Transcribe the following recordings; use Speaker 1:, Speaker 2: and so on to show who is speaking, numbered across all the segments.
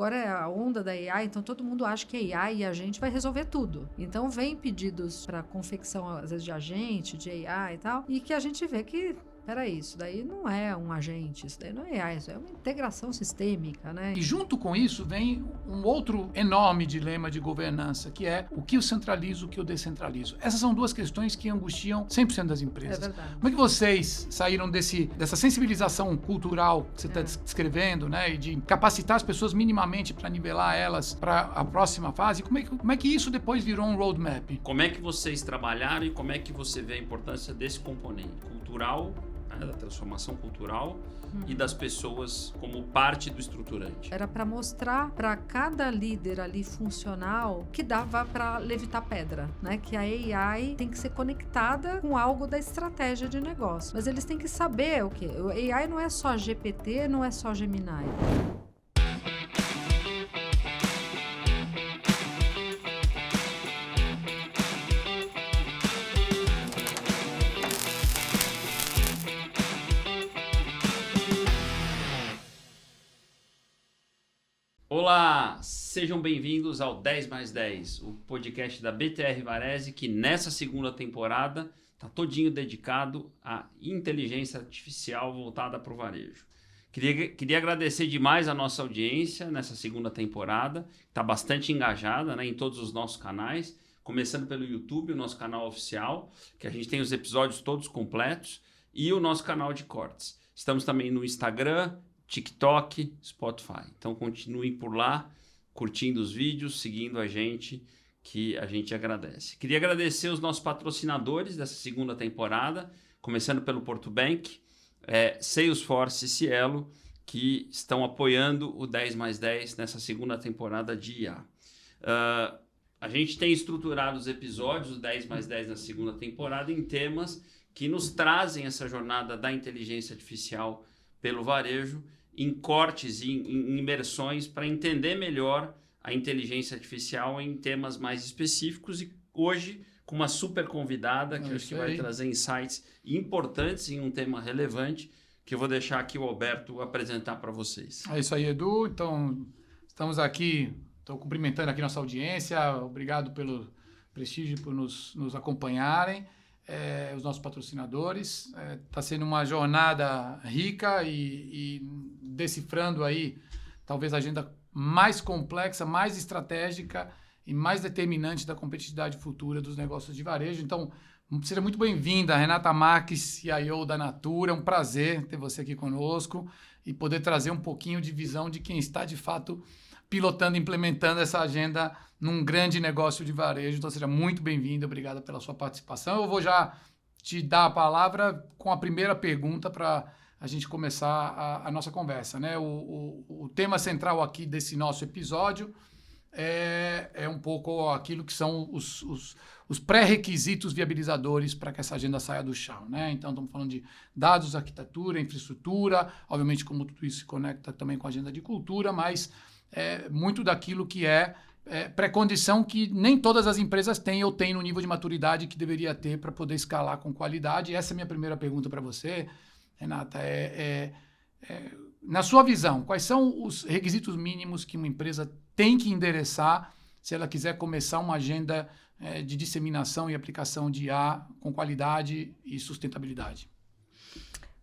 Speaker 1: agora é a onda da AI, então todo mundo acha que AI e a gente vai resolver tudo. Então vem pedidos para confecção, às vezes, de agente, de AI e tal, e que a gente vê que peraí, isso daí não é um agente, isso daí não é AI, isso é uma integração sistêmica, né?
Speaker 2: E junto com isso vem um outro enorme dilema de governança, que é o que eu centralizo, o que eu descentralizo. Essas são duas questões que angustiam 100% das empresas.
Speaker 1: É verdade.
Speaker 2: Como é que vocês saíram dessa sensibilização cultural que você está descrevendo, né? E de capacitar as pessoas minimamente para nivelar elas para a próxima fase? Como é que isso depois virou um roadmap?
Speaker 3: Como é que vocês trabalharam e como é que você vê a importância desse componente cultural, da transformação cultural e das pessoas como parte do estruturante?
Speaker 1: Era para mostrar para cada líder ali funcional que dava para levitar pedra, né? Que a AI tem que ser conectada com algo da estratégia de negócio. Mas eles têm que saber o quê? O AI não é só GPT, não é só Gemini.
Speaker 3: Olá, sejam bem-vindos ao 10 mais 10, o podcast da BTR Varese, que nessa segunda temporada está todinho dedicado à inteligência artificial voltada para o varejo. Queria agradecer demais a nossa audiência nessa segunda temporada, está bastante engajada, né, em todos os nossos canais, começando pelo YouTube, o nosso canal oficial, que a gente tem os episódios todos completos, e o nosso canal de cortes. Estamos também no Instagram, TikTok, Spotify. Então continuem por lá, curtindo os vídeos, seguindo a gente, que a gente agradece. Queria agradecer os nossos patrocinadores dessa segunda temporada, começando pelo Porto Bank, Salesforce e Cielo, que estão apoiando o 10 mais 10 nessa segunda temporada de IA. A gente tem estruturado os episódios do 10 mais 10 na segunda temporada em temas que nos trazem essa jornada da inteligência artificial pelo varejo, em cortes e em imersões para entender melhor a inteligência artificial em temas mais específicos, e hoje com uma super convidada que eu acho que vai trazer insights importantes em um tema relevante, que eu vou deixar aqui o Alberto apresentar para vocês.
Speaker 2: É isso aí, Edu. Então, estamos aqui, estou cumprimentando aqui nossa audiência, obrigado pelo prestígio, por nos acompanharem. Os nossos patrocinadores. Está sendo uma jornada rica e decifrando aí talvez a agenda mais complexa, mais estratégica e mais determinante da competitividade futura dos negócios de varejo. Então, seja muito bem-vinda, Renata Marques, CIO da Natura. É um prazer ter você aqui conosco e poder trazer um pouquinho de visão de quem está, de fato, pilotando, implementando essa agenda num grande negócio de varejo. Então, seja muito bem-vindo, obrigado pela sua participação. Eu vou já te dar a palavra com a primeira pergunta para a gente começar a nossa conversa, né? O tema central aqui desse nosso episódio é um pouco aquilo que são os pré-requisitos viabilizadores para que essa agenda saia do chão, né? Então, estamos falando de dados, arquitetura, infraestrutura, obviamente como tudo isso se conecta também com a agenda de cultura, mas muito daquilo que é pré-condição que nem todas as empresas têm ou têm no nível de maturidade que deveria ter para poder escalar com qualidade. Essa é a minha primeira pergunta para você, Renata. Na sua visão, quais são os requisitos mínimos que uma empresa tem que endereçar se ela quiser começar uma agenda de disseminação e aplicação de IA com qualidade e sustentabilidade?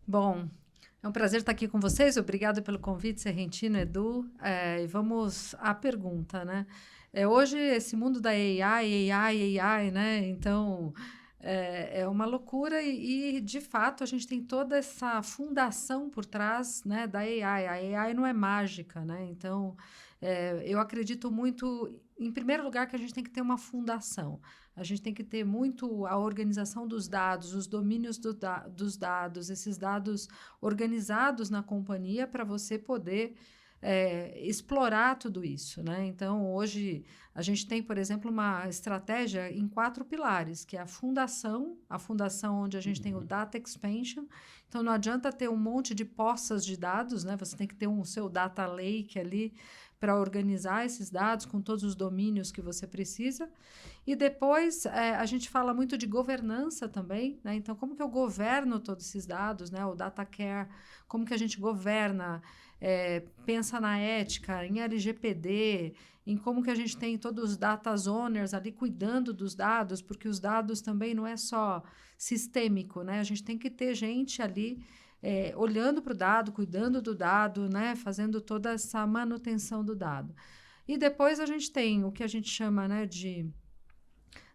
Speaker 1: Bom, é um prazer estar aqui com vocês. Obrigado pelo convite, Serrentino, Edu. E vamos à pergunta, né? Hoje, esse mundo da AI, né? Então, é uma loucura e, de fato, a gente tem toda essa fundação por trás, né, da AI. A AI não é mágica, né? Então, eu acredito muito, em primeiro lugar, que a gente tem que ter uma fundação. A gente tem que ter muito a organização dos dados, os domínios dos dados, esses dados organizados na companhia para você poder explorar tudo isso, né? Então, hoje, a gente tem, por exemplo, uma estratégia em 4 pilares, que é a fundação onde a gente tem o data expansion. Então, não adianta ter um monte de poças de dados, né? Você tem que ter o seu data lake ali para organizar esses dados com todos os domínios que você precisa. E depois a gente fala muito de governança também, né? Então, como que eu governo todos esses dados, né? O data care, como que a gente governa, pensa na ética, em LGPD, em como que a gente tem todos os data owners ali cuidando dos dados, porque os dados também não é só sistêmico, né? A gente tem que ter gente ali olhando para o dado, cuidando do dado, né? Fazendo toda essa manutenção do dado. E depois a gente tem o que a gente chama, né, de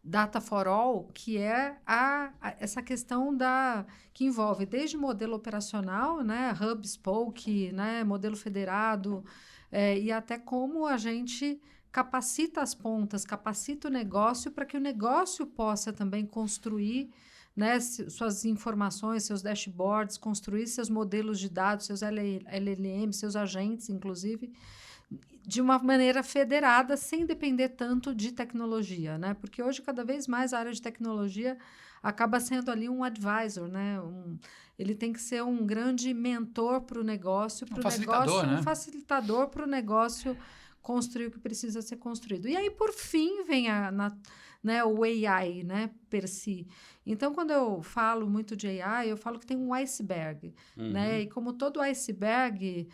Speaker 1: Data for All, que é essa questão que envolve desde modelo operacional, né, hub, spoke, né, modelo federado, e até como a gente capacita as pontas, capacita o negócio para que o negócio possa também construir, né, suas informações, seus dashboards, construir seus modelos de dados, seus LLM, seus agentes, inclusive, de uma maneira federada, sem depender tanto de tecnologia, né? Porque hoje, cada vez mais, a área de tecnologia acaba sendo ali um advisor, né? Ele tem que ser um grande mentor para o negócio,
Speaker 2: né?
Speaker 1: Um facilitador para o negócio construir o que precisa ser construído. E aí, por fim, vem né, o AI, né, per si. Então, quando eu falo muito de AI, eu falo que tem um iceberg, né? E como todo iceberg,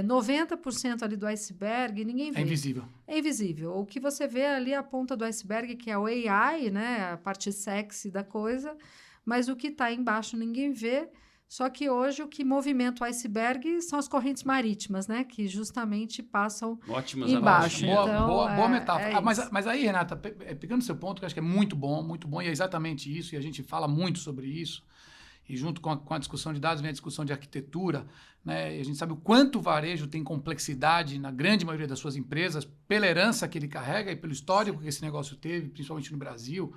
Speaker 1: 90% ali do iceberg, ninguém vê.
Speaker 2: É invisível.
Speaker 1: É invisível. O que você vê ali é a ponta do iceberg, que é o AI, né, a parte sexy da coisa, mas o que está embaixo ninguém vê. Só que hoje o que movimenta o iceberg são as correntes marítimas, né? Que justamente passam embaixo.
Speaker 2: Boa metáfora. Mas aí, Renata, pegando seu ponto, que eu acho que é muito bom, e é exatamente isso, e a gente fala muito sobre isso, e junto com a discussão de dados vem a discussão de arquitetura, né? E a gente sabe o quanto o varejo tem complexidade na grande maioria das suas empresas, pela herança que ele carrega e pelo histórico que esse negócio teve, principalmente no Brasil.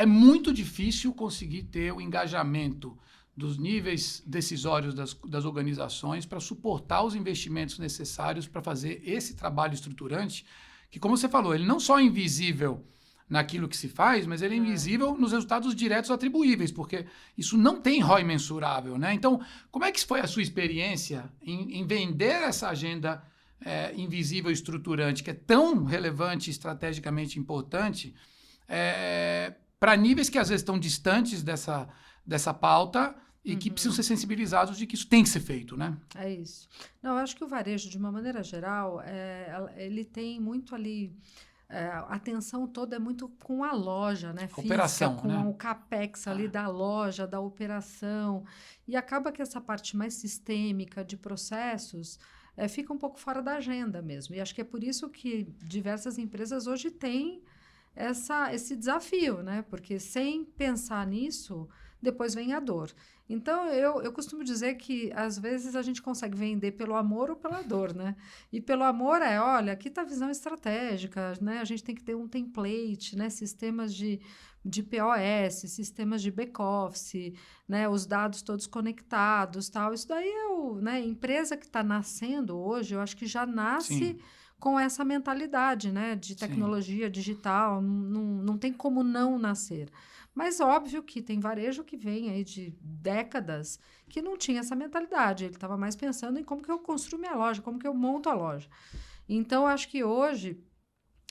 Speaker 2: É muito difícil conseguir ter o engajamento dos níveis decisórios das organizações para suportar os investimentos necessários para fazer esse trabalho estruturante, que, como você falou, ele não só é invisível naquilo que se faz, mas ele é invisível nos resultados diretos atribuíveis, porque isso não tem ROI mensurável, né? Então, como é que foi a sua experiência em vender essa agenda invisível estruturante, que é tão relevante e estrategicamente importante, para níveis que às vezes estão distantes dessa pauta e que precisam ser sensibilizados de que isso tem que ser feito, né?
Speaker 1: É isso. Não, eu acho que o varejo, de uma maneira geral, ele tem muito ali... a atenção toda é muito com a loja, né? Física,
Speaker 2: operação,
Speaker 1: com o CAPEX ali da loja, da operação. E acaba que essa parte mais sistêmica de processos fica um pouco fora da agenda mesmo. E acho que é por isso que diversas empresas hoje têm esse desafio, né? Porque sem pensar nisso, depois vem a dor. Então, eu costumo dizer que, às vezes, a gente consegue vender pelo amor ou pela dor, né? E pelo amor olha, aqui está a visão estratégica, né? A gente tem que ter um template, né? Sistemas de POS, sistemas de back-office, né? Os dados todos conectados, tal. Isso daí né? Empresa que está nascendo hoje, eu acho que já nasce...
Speaker 2: Sim.
Speaker 1: Com essa mentalidade, né, de tecnologia digital, não tem como não nascer. Mas óbvio que tem varejo que vem aí de décadas que não tinha essa mentalidade. Ele estava mais pensando em como que eu construo minha loja, como que eu monto a loja. Então, acho que hoje,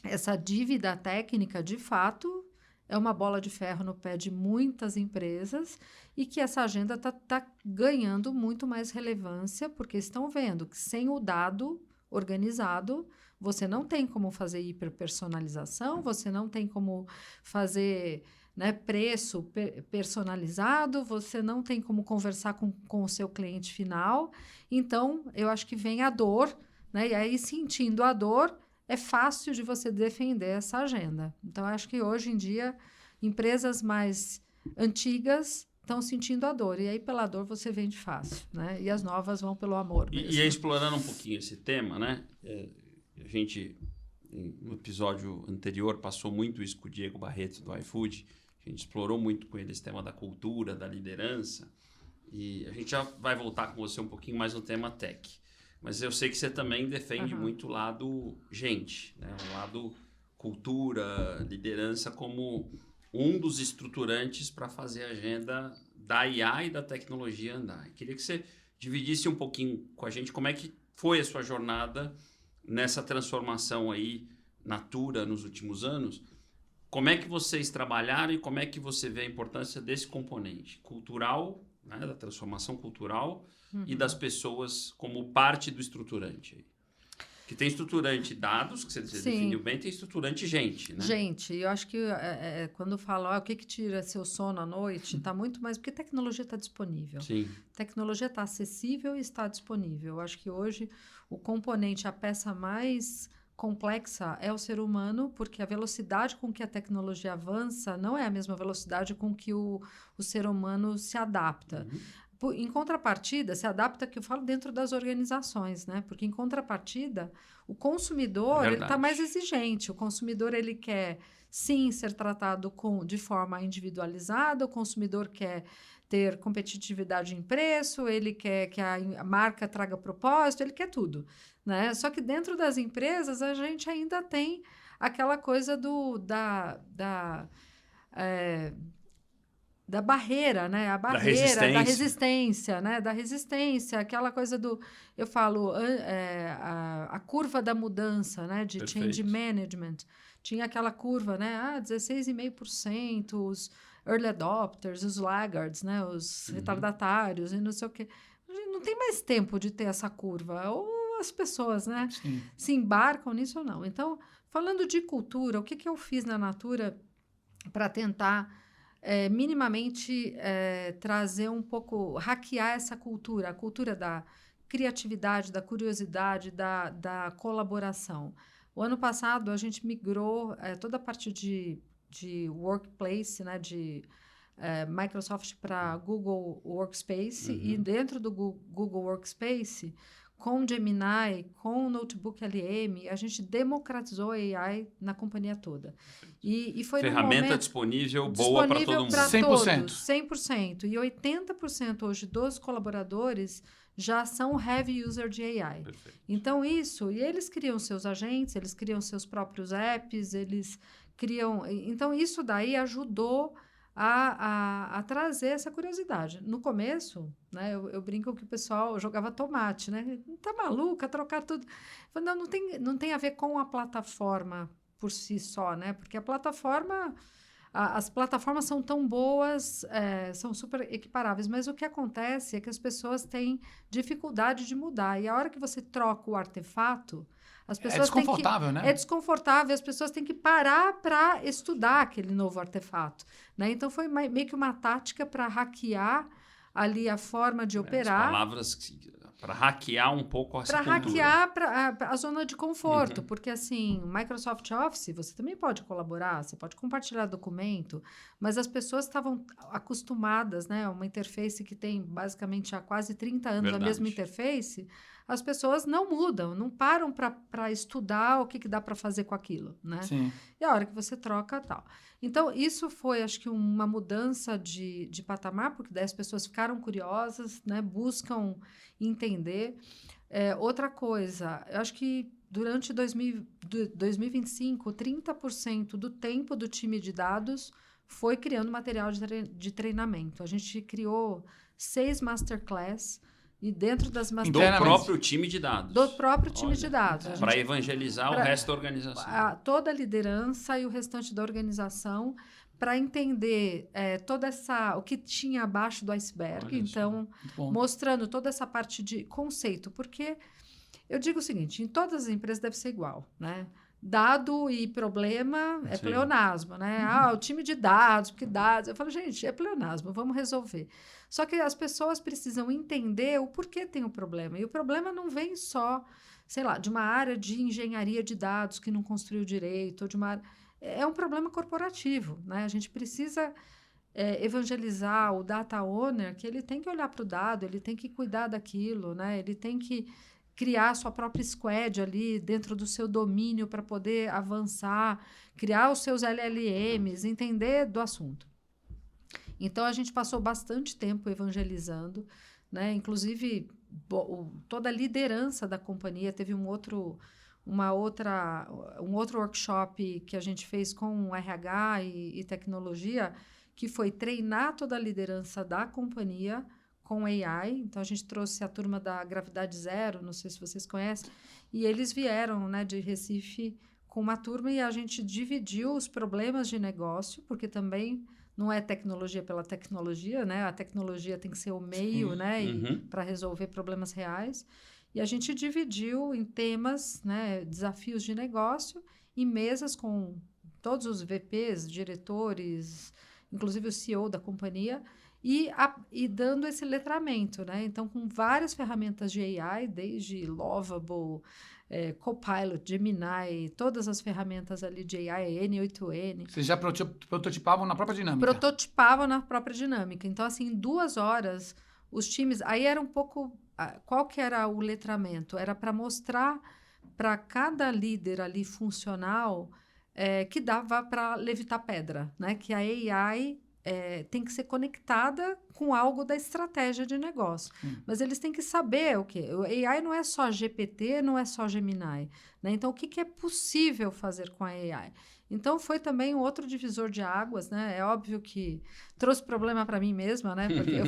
Speaker 1: essa dívida técnica, de fato, é uma bola de ferro no pé de muitas empresas e que essa agenda tá ganhando muito mais relevância, porque estão vendo que sem o dado organizado, você não tem como fazer hiperpersonalização, você não tem como fazer, né, preço personalizado, você não tem como conversar com o seu cliente final. Então, eu acho que vem a dor, né? E aí, sentindo a dor, é fácil de você defender essa agenda. Então, eu acho que hoje em dia, empresas mais antigas estão sentindo a dor. E aí, pela dor, você vende fácil, né? E as novas vão pelo amor mesmo.
Speaker 3: E explorando um pouquinho esse tema, né? A gente, no episódio anterior, passou muito isso com o Diego Barreto, do iFood. A gente explorou muito com ele esse tema da cultura, da liderança. E a gente já vai voltar com você um pouquinho mais no tema tech. Mas eu sei que você também defende muito o lado gente, né? O lado cultura, liderança como um dos estruturantes para fazer a agenda da IA e da tecnologia andar. Eu queria que você dividisse um pouquinho com a gente como é que foi a sua jornada nessa transformação aí Natura nos últimos anos. Como é que vocês trabalharam e como é que você vê a importância desse componente cultural, né, da transformação cultural e das pessoas como parte do estruturante aí? Que tem estruturante dados, que você definiu bem, tem estruturante gente, né?
Speaker 1: Gente, eu acho que quando eu falo o que tira seu sono à noite, está muito mais... Porque tecnologia está disponível.
Speaker 3: Sim.
Speaker 1: Tecnologia está acessível e está disponível. Eu acho que hoje o componente, a peça mais complexa é o ser humano, porque a velocidade com que a tecnologia avança não é a mesma velocidade com que o ser humano se adapta. Em contrapartida, se adapta, que eu falo dentro das organizações, né? Porque em contrapartida, o consumidor ele está mais exigente. O consumidor ele quer, sim, ser tratado de forma individualizada, o consumidor quer ter competitividade em preço, ele quer que a marca traga propósito, ele quer tudo, né? Só que dentro das empresas, a gente ainda tem aquela coisa da barreira, né? A barreira, da resistência, né? Da resistência, aquela coisa eu falo, a curva da mudança, né? De change management. Tinha aquela curva, né? 16,5%, os early adopters, os laggards, né? Os retardatários e não sei o quê. Não tem mais tempo de ter essa curva. Ou as pessoas, né?
Speaker 2: Sim.
Speaker 1: Se embarcam nisso ou não. Então, falando de cultura, o que eu fiz na Natura para tentar minimamente trazer um pouco, hackear essa cultura, a cultura da criatividade, da curiosidade, da colaboração. O ano passado, a gente migrou toda a parte de workplace, né, de Microsoft para Google Workspace, e dentro do Google Workspace, com Gemini, com o Notebook LM, a gente democratizou a AI na companhia toda. E foi
Speaker 3: ferramenta disponível, boa para todo mundo.
Speaker 1: 100%. 100%. E 80% hoje dos colaboradores já são heavy user de AI.
Speaker 3: Perfeito.
Speaker 1: Então, e eles criam seus agentes, eles criam seus próprios apps, eles criam... Então, isso daí ajudou a trazer essa curiosidade. No começo, né, eu brinco que o pessoal jogava tomate, né? Tá maluca, trocar tudo. Eu falei, não tem a ver com a plataforma por si só, né? Porque a plataforma... As plataformas são tão boas, são super equiparáveis, mas o que acontece é que as pessoas têm dificuldade de mudar. E a hora que você troca o artefato, as pessoas têm que...
Speaker 2: desconfortável, né?
Speaker 1: É desconfortável, as pessoas têm que parar para estudar aquele novo artefato, né? Então, foi meio que uma tática para hackear ali a forma de operar.
Speaker 3: As palavras para hackear um pouco essa cultura.
Speaker 1: Para hackear a zona de conforto, porque assim, Microsoft Office, você também pode colaborar, você pode compartilhar documento, mas as pessoas estavam acostumadas, né, a uma interface que tem basicamente há quase 30 anos a mesma interface, as pessoas não mudam, não param para estudar o que dá para fazer com aquilo, né?
Speaker 2: Sim.
Speaker 1: E a hora que você troca, tal. Então, isso foi, acho que, uma mudança de patamar, porque daí as pessoas ficaram curiosas, né? Buscam entender. Outra coisa, eu acho que durante 2025, 30% do tempo do time de dados foi criando material de treinamento. A gente criou 6 masterclass. E dentro das
Speaker 3: do próprio time de dados.
Speaker 1: Do próprio time de dados.
Speaker 3: Para evangelizar o resto da organização.
Speaker 1: Toda a liderança e o restante da organização para entender o que tinha abaixo do iceberg. Olha, então, mostrando toda essa parte de conceito. Porque eu digo o seguinte, em todas as empresas deve ser igual, né? Dado e problema é pleonasmo, né? O time de dados, porque dados... Eu falo, gente, é pleonasmo, vamos resolver. Só que as pessoas precisam entender o porquê tem o problema. E o problema não vem só, sei lá, de uma área de engenharia de dados que não construiu direito, ou de uma área... É um problema corporativo, né? A gente precisa evangelizar o data owner, que ele tem que olhar para o dado, ele tem que cuidar daquilo, né? Ele tem que criar sua própria squad ali dentro do seu domínio para poder avançar, criar os seus LLMs, entender do assunto. Então, a gente passou bastante tempo evangelizando, né? Inclusive, toda a liderança da companhia teve um outro workshop que a gente fez com RH e tecnologia, que foi treinar toda a liderança da companhia com AI. Então, a gente trouxe a turma da Gravidade Zero, não sei se vocês conhecem, e eles vieram, né, de Recife com uma turma e a gente dividiu os problemas de negócio, porque também não é tecnologia pela tecnologia, né? A tecnologia tem que ser o meio, né, para resolver problemas reais. E a gente dividiu em temas, né, desafios de negócio, em mesas com todos os VPs, diretores, inclusive o CEO da companhia, e dando esse letramento, né? Então, com várias ferramentas de AI, desde Lovable, Copilot, Gemini, todas as ferramentas ali de AI, N8N.
Speaker 2: Vocês já prototipavam na própria dinâmica?
Speaker 1: Prototipavam na própria dinâmica. Então, assim, em 2 horas, os times... Aí era um pouco... Qual que era o letramento? Era para mostrar para cada líder ali funcional que dava para levitar pedra, né? Que a AI tem que ser conectada com algo da estratégia de negócio. Mas eles têm que saber o quê? O AI não é só GPT, não é só Gemini, né? Então, o que é possível fazer com a AI? Então, foi também um outro divisor de águas, né? É óbvio que trouxe problema para mim mesma, né? Porque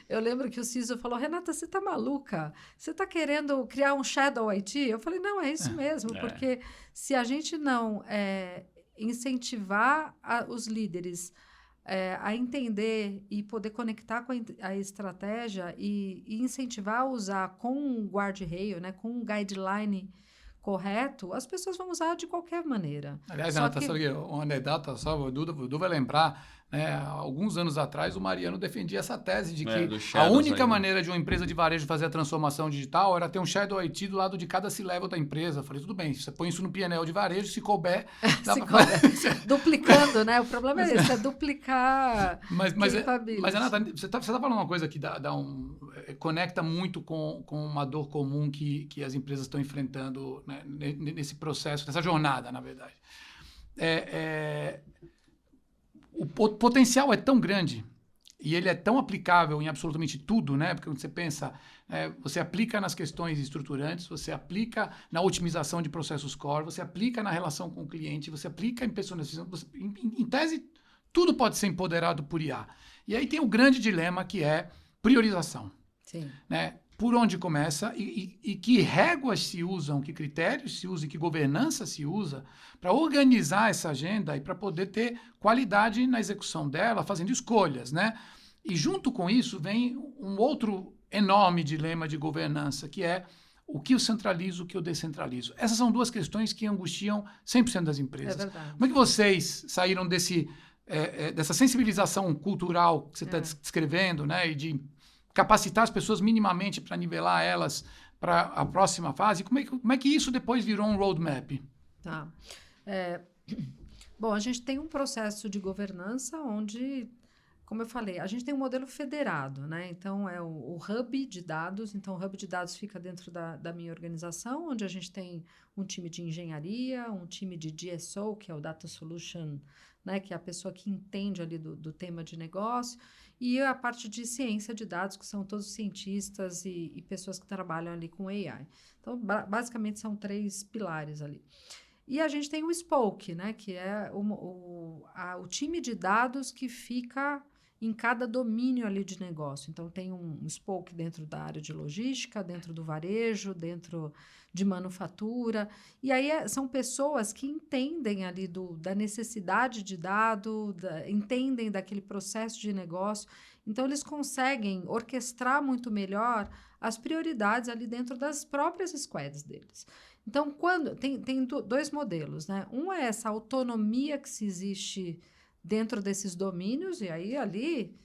Speaker 1: eu lembro que o CISO falou, Renata, você tá maluca? Você tá querendo criar um Shadow IT? Eu falei, não, é isso mesmo, porque se a gente não incentivar os líderes a entender e poder conectar com a estratégia e incentivar a usar com um guardrail, né, com um guideline correto, as pessoas vão usar de qualquer maneira.
Speaker 2: Aliás, Renata, sabe uma anedota só, o Dudu vai lembrar, né, alguns anos atrás o Mariano defendia essa tese de que a única maneira de uma empresa de varejo fazer a transformação digital era ter um Shadow IT do lado de cada C-level da empresa. Eu falei, tudo bem, você põe isso no PNL de varejo, se couber...
Speaker 1: Duplicando, né? O problema é esse, é duplicar
Speaker 2: mas Renata, você tá falando uma coisa que conecta muito com uma dor comum que as empresas estão enfrentando, né, nesse processo, nessa jornada, na verdade. O potencial é tão grande e ele é tão aplicável em absolutamente tudo, né? Porque quando você pensa, você aplica nas questões estruturantes, você aplica na otimização de processos core, você aplica na relação com o cliente, você aplica em personalização, em tese, tudo pode ser empoderado por IA. E aí tem o grande dilema que é priorização.
Speaker 1: Sim.
Speaker 2: Né? Por onde começa e que réguas se usam, que critérios se usam e que governança se usa para organizar essa agenda e para poder ter qualidade na execução dela, fazendo escolhas, né? E junto com isso vem um outro enorme dilema de governança, que é o que eu centralizo, o que eu descentralizo. Essas são 2 questões que angustiam 100% das empresas.
Speaker 1: É verdade.
Speaker 2: Como é que vocês saíram dessa sensibilização cultural que você está descrevendo, né? E de capacitar as pessoas minimamente para nivelar elas para a próxima fase? Como é que isso depois virou um roadmap?
Speaker 1: Tá. Bom, a gente tem um processo de governança onde, como eu falei, a gente tem um modelo federado, né? Então, é o hub de dados. Então, o hub de dados fica dentro da minha organização, onde a gente tem um time de engenharia, um time de DSO, que é o Data Solution, né? Que é a pessoa que entende ali do tema de negócio, e a parte de ciência de dados, que são todos cientistas e pessoas que trabalham ali com AI. Então, basicamente, são 3 pilares ali. E a gente tem o Spoke, né, que é o time de dados que fica em cada domínio ali de negócio. Então, tem um Spoke dentro da área de logística, dentro do varejo, dentro de manufatura. E aí são pessoas que entendem ali da necessidade de dado, entendem daquele processo de negócio. Então, eles conseguem orquestrar muito melhor as prioridades ali dentro das próprias squads deles. Então, tem 2 modelos, né? Um é essa autonomia que se existe dentro desses domínios, e aí ali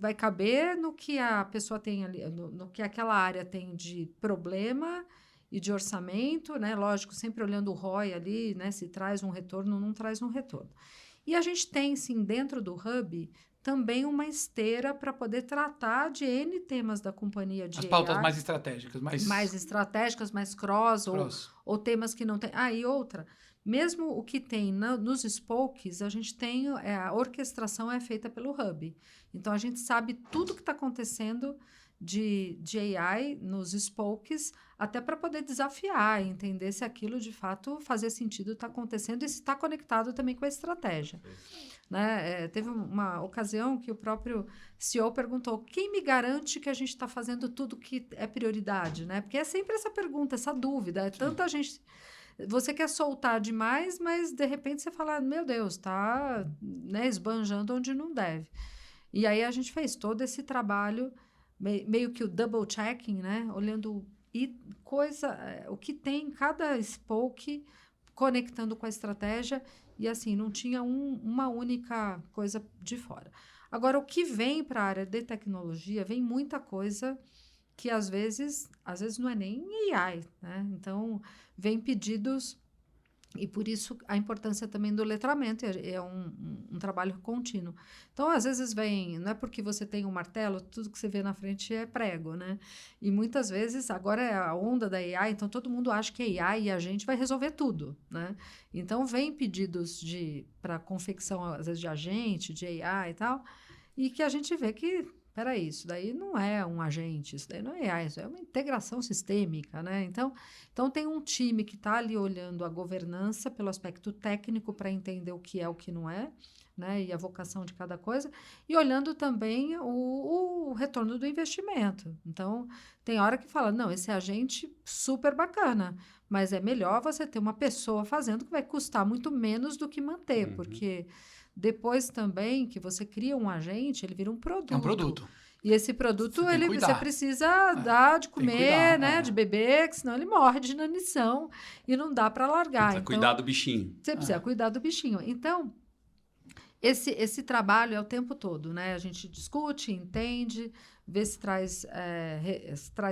Speaker 1: vai caber no que a pessoa tem ali, no que aquela área tem de problema e de orçamento, né? Lógico, sempre olhando o ROI ali, né? Se traz um retorno ou não traz um retorno. E a gente tem, sim, dentro do Hub, também uma esteira para poder tratar de N temas da companhia de
Speaker 2: As pautas
Speaker 1: AI,
Speaker 2: mais estratégicas.
Speaker 1: mais estratégicas, mais cross. Ou temas que não tem... E outra, mesmo o que tem nos spokes, a gente tem... a orquestração é feita pelo Hub. Então, a gente sabe tudo que está acontecendo de AI nos spokes, até para poder desafiar e entender se aquilo de fato fazia sentido, está acontecendo e se está conectado também com a estratégia. Né? Teve uma ocasião que o próprio CEO perguntou: quem me garante que a gente está fazendo tudo que é prioridade? Né? Porque é sempre essa pergunta, essa dúvida. É tanta gente. Você quer soltar demais, mas de repente você fala: meu Deus, está, né, esbanjando onde não deve. E aí a gente fez todo esse trabalho, meio que o double checking, né? Olhando o que tem em cada spoke, conectando com a estratégia, e assim, não tinha uma única coisa de fora. Agora, o que vem para a área de tecnologia, vem muita coisa que às vezes não é nem AI, né? Então, vem pedidos, e por isso a importância também do letramento, é um trabalho contínuo. Então, às vezes vem, não é porque você tem um martelo, tudo que você vê na frente é prego, né? E muitas vezes, agora é a onda da AI, então todo mundo acha que a AI e a gente vai resolver tudo, né? Então, vem pedidos para confecção, às vezes, de agente, de AI e tal, e que a gente vê que peraí, isso daí não é um agente, isso daí não é AI, isso é uma integração sistêmica, né? Então tem um time que está ali olhando a governança pelo aspecto técnico para entender o que é, o que não é, né? E a vocação de cada coisa, e olhando também o retorno do investimento. Então, tem hora que fala, não, esse agente super bacana, mas é melhor você ter uma pessoa fazendo que vai custar muito menos do que manter, porque depois também que você cria um agente, ele vira um produto.
Speaker 2: É um produto.
Speaker 1: E esse produto, você precisa dar de comer,
Speaker 2: cuidar,
Speaker 1: né? De beber, que senão ele morre de inanição e não dá para largar.
Speaker 3: Precisa cuidar do bichinho.
Speaker 1: Você precisa cuidar do bichinho. Então, esse trabalho é o tempo todo, né? A gente discute, entende, vê se traz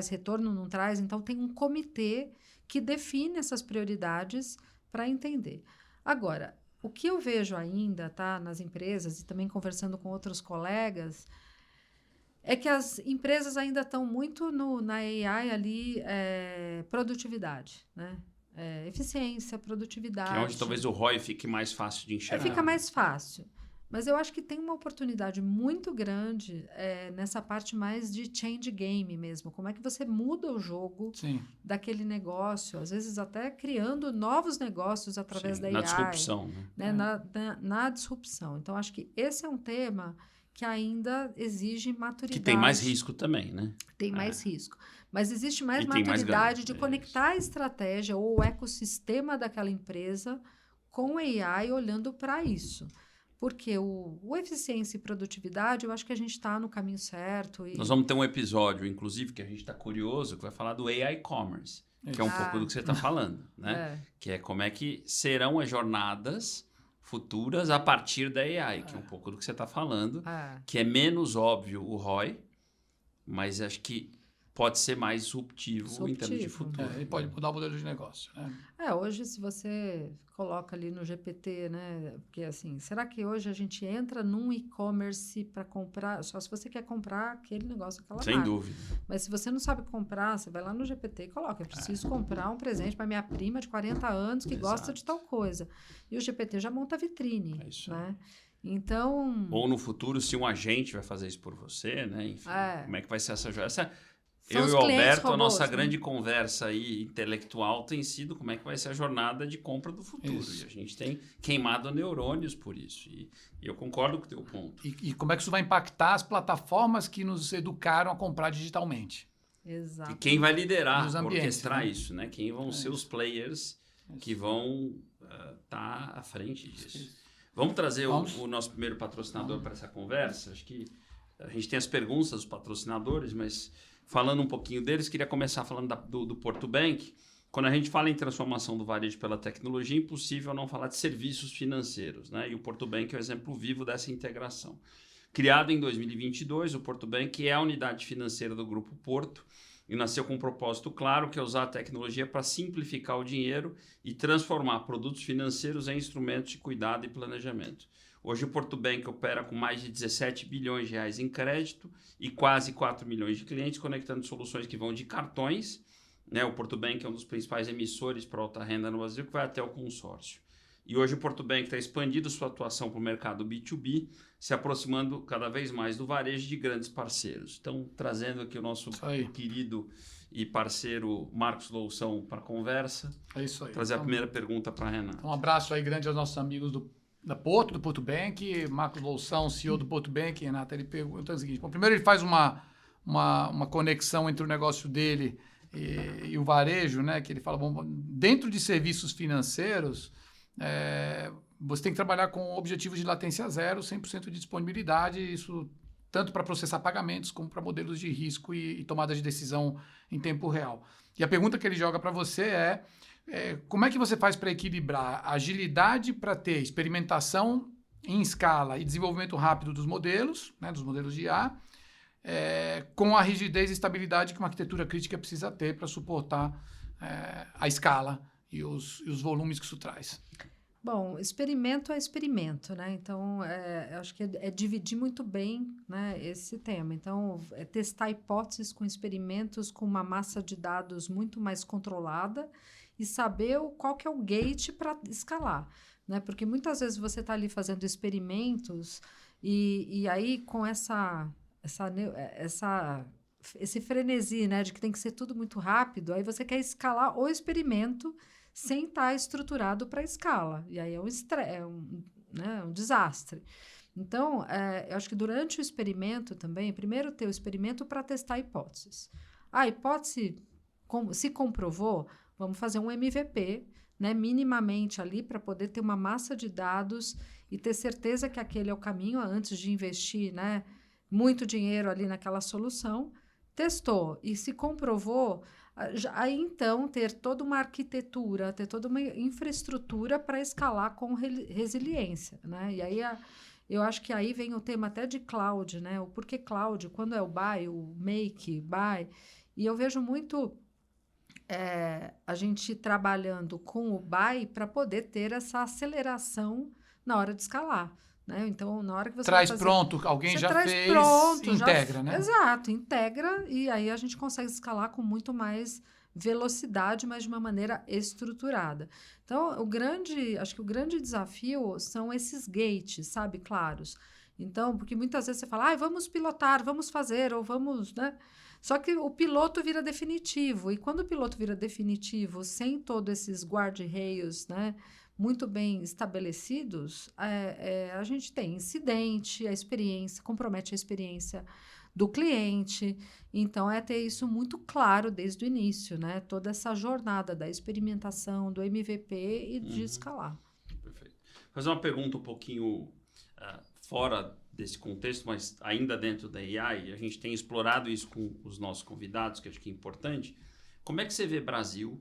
Speaker 1: retorno, não traz. Então, tem um comitê que define essas prioridades para entender. Agora, o que eu vejo ainda, tá, nas empresas, e também conversando com outros colegas, é que as empresas ainda estão muito na AI ali, produtividade, né? Eficiência, produtividade.
Speaker 3: Que é onde talvez o ROI fique mais fácil de enxergar.
Speaker 1: Fica mais fácil. Mas eu acho que tem uma oportunidade muito grande nessa parte mais de change game mesmo. Como é que você muda o jogo daquele negócio, às vezes até criando novos negócios através da AI.
Speaker 3: Na disrupção.
Speaker 1: Né? Na disrupção. Então, acho que esse é um tema que ainda exige maturidade.
Speaker 3: Que tem mais risco também, né?
Speaker 1: Tem mais risco. Mas existe mais maturidade de conectar a estratégia ou o ecossistema daquela empresa com AI olhando para isso. Porque o eficiência e produtividade, eu acho que a gente está no caminho certo.
Speaker 3: Nós vamos ter um episódio, inclusive, que a gente está curioso, que vai falar do AI Commerce, que é um pouco do que você está falando, né? Que é como é que serão as jornadas futuras a partir da AI, que é um pouco do que você está falando, que é menos óbvio o ROI, mas acho que pode ser mais disruptivo em termos de futuro.
Speaker 2: E pode mudar o modelo de negócio. Né?
Speaker 1: Hoje, se você coloca ali no GPT, né? Porque assim, será que hoje a gente entra num e-commerce para comprar? Só se você quer comprar aquele negócio, aquela marca.
Speaker 3: Sem dúvida.
Speaker 1: Mas se você não sabe comprar, você vai lá no GPT e coloca: eu preciso comprar um presente para minha prima de 40 anos que gosta de tal coisa. E o GPT já monta a vitrine. É isso. Né? Então...
Speaker 3: Ou no futuro, se um agente vai fazer isso por você, né? Enfim, como é que vai ser essa jornada?
Speaker 1: São
Speaker 3: eu e o Alberto,
Speaker 1: robôs,
Speaker 3: a nossa
Speaker 1: né?
Speaker 3: grande conversa aí intelectual tem sido como é que vai ser a jornada de compra do futuro.
Speaker 2: Isso.
Speaker 3: E a gente tem queimado neurônios por isso. E eu concordo com o teu ponto.
Speaker 2: E como é que isso vai impactar as plataformas que nos educaram a comprar digitalmente?
Speaker 1: Exato.
Speaker 3: E quem vai liderar,
Speaker 2: ambientes,
Speaker 3: orquestrar isso, né? Quem vão ser os players que vão estar à frente disso. Vamos trazer o nosso primeiro patrocinador para essa conversa? Acho que a gente tem as perguntas dos patrocinadores, mas... Falando um pouquinho deles, queria começar falando do Porto Bank. Quando a gente fala em transformação do varejo pela tecnologia, é impossível não falar de serviços financeiros, né? E o Porto Bank é o exemplo vivo dessa integração. Criado em 2022, o Porto Bank é a unidade financeira do Grupo Porto e nasceu com um propósito claro, que é usar a tecnologia para simplificar o dinheiro e transformar produtos financeiros em instrumentos de cuidado e planejamento. Hoje o Porto Bank opera com mais de 17 bilhões de reais em crédito e quase 4 milhões de clientes, conectando soluções que vão de cartões, né? O Porto Bank é um dos principais emissores para alta renda no Brasil, que vai até o consórcio. E hoje o Porto Bank está expandindo sua atuação para o mercado B2B, se aproximando cada vez mais do varejo de grandes parceiros. Então, trazendo aqui o nosso querido e parceiro Marcos Loução para a conversa.
Speaker 2: É isso aí.
Speaker 3: Trazer a primeira pergunta para a Renata.
Speaker 2: Um abraço aí grande aos nossos amigos do Porto Bank, Marcos Loução, CEO do Porto Bank. Renata, ele pergunta o seguinte: bom, primeiro ele faz uma conexão entre o negócio dele e o varejo, né? Que ele fala, bom, dentro de serviços financeiros, você tem que trabalhar com objetivos de latência zero, 100% de disponibilidade, isso tanto para processar pagamentos como para modelos de risco e tomada de decisão em tempo real. E a pergunta que ele joga para você é como é que você faz para equilibrar a agilidade para ter experimentação em escala e desenvolvimento rápido dos modelos, né, dos modelos de IA, com a rigidez e estabilidade que uma arquitetura crítica precisa ter para suportar a escala e os volumes que isso traz.
Speaker 1: Bom, experimento é experimento, né? Então, eu acho que é dividir muito bem, né, esse tema. Então, testar hipóteses com experimentos com uma massa de dados muito mais controlada e saber qual que é o gate para escalar, né? Porque muitas vezes você está ali fazendo experimentos e aí com esse frenesi, né, de que tem que ser tudo muito rápido, aí você quer escalar o experimento sem estar estruturado para escala. E aí é um desastre. Então, eu acho que durante o experimento também, primeiro ter o experimento para testar hipóteses. A hipótese se comprovou, vamos fazer um MVP, né, minimamente ali, para poder ter uma massa de dados e ter certeza que aquele é o caminho antes de investir, né, muito dinheiro ali naquela solução. Testou e se comprovou, aí então ter toda uma arquitetura, ter toda uma infraestrutura para escalar com resiliência, né? E aí eu acho que aí vem o tema até de cloud, né? O porquê cloud, quando é o buy, o make, buy. E eu vejo muito a gente trabalhando com o buy para poder ter essa aceleração na hora de escalar. Né? Então, na hora que você
Speaker 2: traz
Speaker 1: vai fazer,
Speaker 2: pronto, alguém já
Speaker 1: traz
Speaker 2: fez,
Speaker 1: pronto,
Speaker 2: integra, né?
Speaker 1: Exato, integra e aí a gente consegue escalar com muito mais velocidade, mas de uma maneira estruturada. Então, acho que o grande desafio são esses gates, sabe, claros. Então, porque muitas vezes você fala, vamos pilotar, vamos fazer, ou vamos, né? Só que o piloto vira definitivo, e quando o piloto vira definitivo, sem todos esses guardrails, né, muito bem estabelecidos, a gente tem incidente, a experiência, compromete a experiência do cliente. Então, ter isso muito claro desde o início, né? Toda essa jornada da experimentação, do MVP e de escalar.
Speaker 3: Perfeito. Vou fazer uma pergunta um pouquinho fora desse contexto, mas ainda dentro da AI, a gente tem explorado isso com os nossos convidados, que acho que é importante. Como é que você vê Brasil,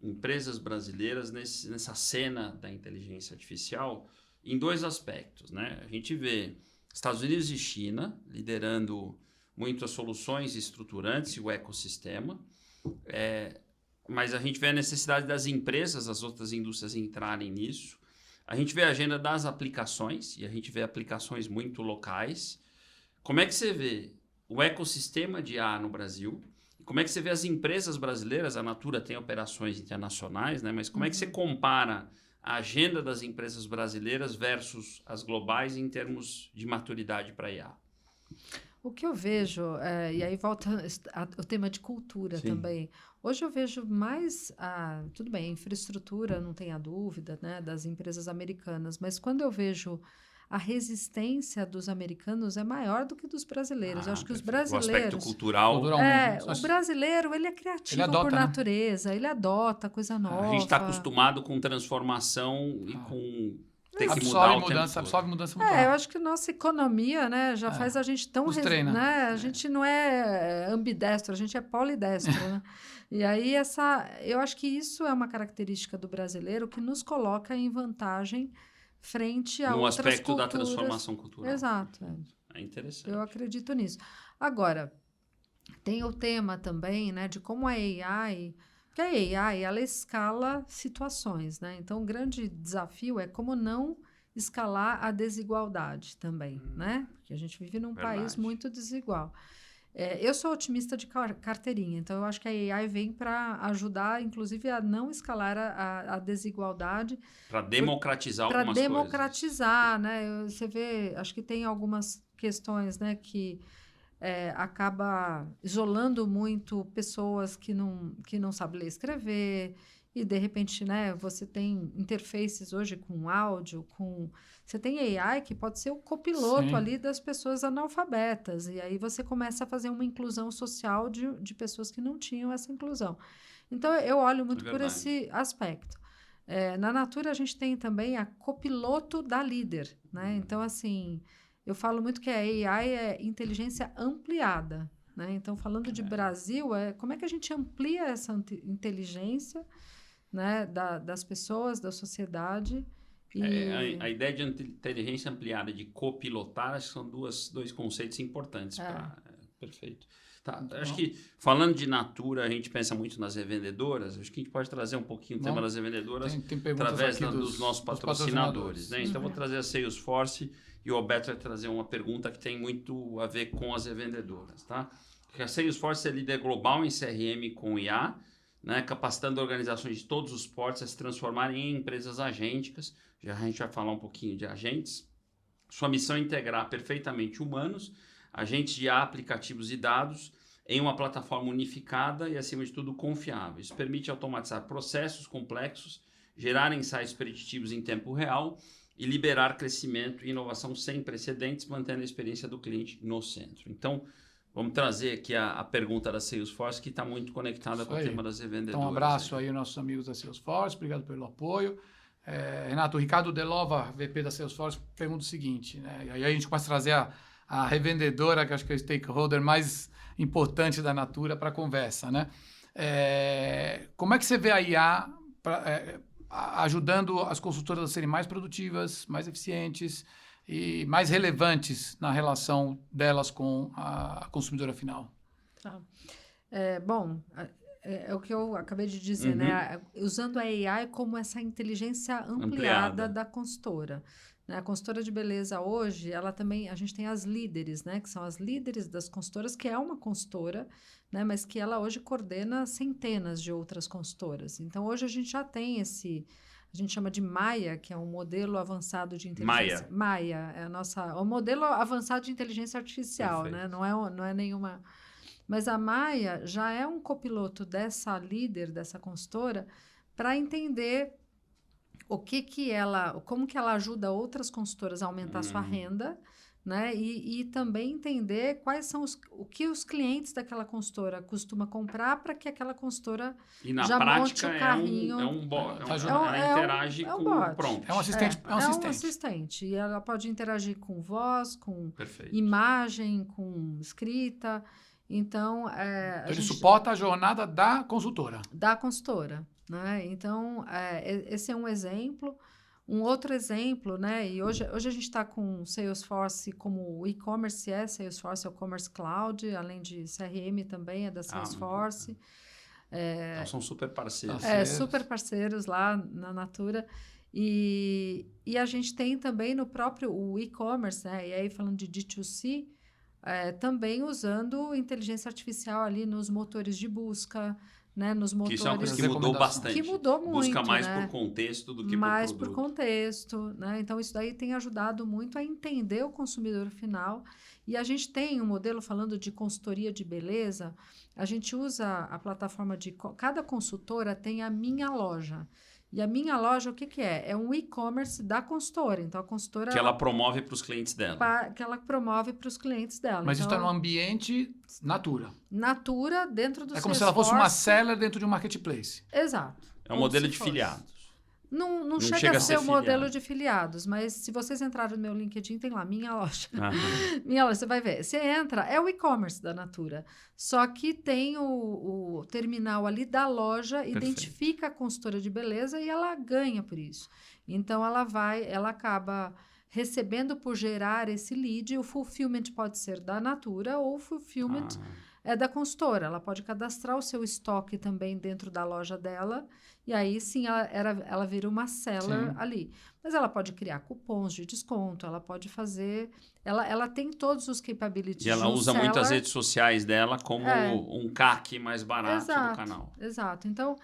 Speaker 3: empresas brasileiras nessa cena da inteligência artificial em dois aspectos, né? A gente vê Estados Unidos e China liderando muitas soluções estruturantes e o ecossistema, mas a gente vê a necessidade das empresas, as outras indústrias entrarem nisso. A gente vê a agenda das aplicações e a gente vê aplicações muito locais. Como é que você vê o ecossistema de IA no Brasil? Como é que você vê as empresas brasileiras? A Natura tem operações internacionais, né? Mas como é que você compara a agenda das empresas brasileiras versus as globais em termos de maturidade para IA?
Speaker 1: O que eu vejo, e aí volta o tema de cultura também. Hoje eu vejo mais, tudo bem, a infraestrutura, não tenha dúvida, né, das empresas americanas, mas quando eu vejo a resistência dos americanos é maior do que dos brasileiros. Eu acho que os brasileiros...
Speaker 3: O aspecto cultural.
Speaker 1: O brasileiro, ele é criativo, ele adota, por natureza, né? Ele adota coisa nova.
Speaker 3: A gente está acostumado com transformação e com...
Speaker 2: Absorve mudança muito rápido.
Speaker 1: Eu acho que nossa economia, né, já faz a gente tão... né? A gente não é ambidestro, a gente é polidestro, né? E aí, eu acho que isso é uma característica do brasileiro que nos coloca em vantagem frente a outras culturas.
Speaker 3: No aspecto da transformação cultural.
Speaker 1: Exato.
Speaker 3: É interessante.
Speaker 1: Eu acredito nisso. Agora, tem o tema também, né, de como a AI... Porque a AI, ela escala situações, né? Então, o grande desafio é como não escalar a desigualdade também, né? Porque a gente vive num país muito desigual. Eu sou otimista de carteirinha, então eu acho que a AI vem para ajudar, inclusive, a não escalar a desigualdade.
Speaker 3: Para democratizar algumas coisas.
Speaker 1: Para democratizar, né? Você vê, acho que tem algumas questões, né, que acaba isolando muito pessoas que não sabem ler e escrever, e de repente, né, você tem interfaces hoje com áudio, você tem AI que pode ser o copiloto ali das pessoas analfabetas, e aí você começa a fazer uma inclusão social de pessoas que não tinham essa inclusão. Então, eu olho muito por esse aspecto. Na Natura, a gente tem também a copiloto da líder, né? Então, assim, eu falo muito que a AI é inteligência ampliada, né? Então, falando de Brasil, como é que a gente amplia essa inteligência, né, das pessoas, da sociedade?
Speaker 3: A ideia de inteligência ampliada, de copilotar, acho que são dois conceitos importantes. Perfeito. Tá, acho que, falando de Natura, a gente pensa muito nas revendedoras. Acho que a gente pode trazer um pouquinho o tema das revendedoras através dos nossos patrocinadores. Né? Então, vou trazer a Salesforce e o Roberto vai trazer uma pergunta que tem muito a ver com as revendedoras. Tá? Porque a Salesforce é líder global em CRM com IA, né, capacitando organizações de todos os portes a se transformarem em empresas agênticas. Já a gente vai falar um pouquinho de agentes. Sua missão é integrar perfeitamente humanos, agentes de aplicativos e dados em uma plataforma unificada e, acima de tudo, confiável. Isso permite automatizar processos complexos, gerar insights preditivos em tempo real e liberar crescimento e inovação sem precedentes, mantendo a experiência do cliente no centro. Então, vamos trazer aqui a pergunta da Salesforce, que está muito conectada com o tema das revendedoras.
Speaker 2: Então, um abraço aí aos nossos amigos da Salesforce, obrigado pelo apoio. Renato, o Ricardo Delova, VP da Salesforce, pergunta o seguinte, né? E aí a gente começa a trazer a revendedora, que acho que é o stakeholder mais importante da Natura, para a conversa, né? Como é que você vê a IA ajudando as consultoras a serem mais produtivas, mais eficientes e mais relevantes na relação delas com a consumidora final?
Speaker 1: Tá. Bom, é o que eu acabei de dizer, né? Usando a AI como essa inteligência ampliada da consultora. Né? A consultora de beleza hoje, a gente tem as líderes, né? Que são as líderes das consultoras, que é uma consultora, né? Mas que ela hoje coordena centenas de outras consultoras. Então, hoje a gente já tem a gente chama de Maia, que é um modelo avançado de inteligência. Maia é o modelo avançado de inteligência artificial, né? Não é nenhuma. Mas a Maia já é um copiloto dessa líder, dessa consultora, para entender como que ela ajuda outras consultoras a aumentar sua renda, né? E também entender quais são o que os clientes daquela consultora costumam comprar para que aquela consultora já monte o carrinho.
Speaker 3: Ela interage com o prompt.
Speaker 2: É um assistente.
Speaker 1: É um assistente. E ela pode interagir com voz, com imagem, com escrita. Então,
Speaker 2: ele suporta a jornada da consultora.
Speaker 1: Da consultora, né? Então, esse é um exemplo. Um outro exemplo, né? E hoje a gente está com Salesforce como o e-commerce Salesforce é o Commerce Cloud, além de CRM também é da Salesforce.
Speaker 3: Então, são super parceiros.
Speaker 1: Super parceiros lá na Natura. E a gente tem também no próprio o e-commerce, né? E aí falando de D2C, também usando inteligência artificial ali nos motores de busca, né, nos motores...
Speaker 3: Que isso é uma coisa que mudou bastante.
Speaker 1: Que mudou muito,
Speaker 3: busca mais,
Speaker 1: né?
Speaker 3: por contexto do que
Speaker 1: mais
Speaker 3: por produto.
Speaker 1: Mais por contexto, né? Então, isso daí tem ajudado muito a entender o consumidor final. E a gente tem um modelo, falando de consultoria de beleza, a gente usa a plataforma cada consultora tem a Minha Loja. E a Minha Loja, o que é? É um e-commerce da consultora. Então, a consultora...
Speaker 3: Que ela promove para os clientes dela.
Speaker 1: Que ela promove para os clientes dela.
Speaker 2: Mas isso está no ambiente Natura.
Speaker 1: Natura, dentro do Salesforce.
Speaker 2: É como se ela fosse uma seller dentro de um marketplace.
Speaker 1: Exato.
Speaker 3: É um modelo de filiados.
Speaker 1: Não chega a ser o modelo de filiados, mas se vocês entrarem no meu LinkedIn, tem lá, Minha Loja. Minha Loja, você vai ver. Você entra, é o e-commerce da Natura. Só que tem o terminal ali da loja, identifica a consultora de beleza e ela ganha por isso. Então, ela acaba recebendo por gerar esse lead. O fulfillment pode ser da Natura ou o fulfillment é da consultora. Ela pode cadastrar o seu estoque também dentro da loja dela, e aí sim ela vira uma seller ali. Mas ela pode criar cupons de desconto, ela pode fazer... Ela tem todos os capabilities
Speaker 3: E ela
Speaker 1: de um
Speaker 3: usa muito as
Speaker 1: seller.
Speaker 3: redes sociais dela como um CAC mais barato do canal.
Speaker 1: Exato. Então,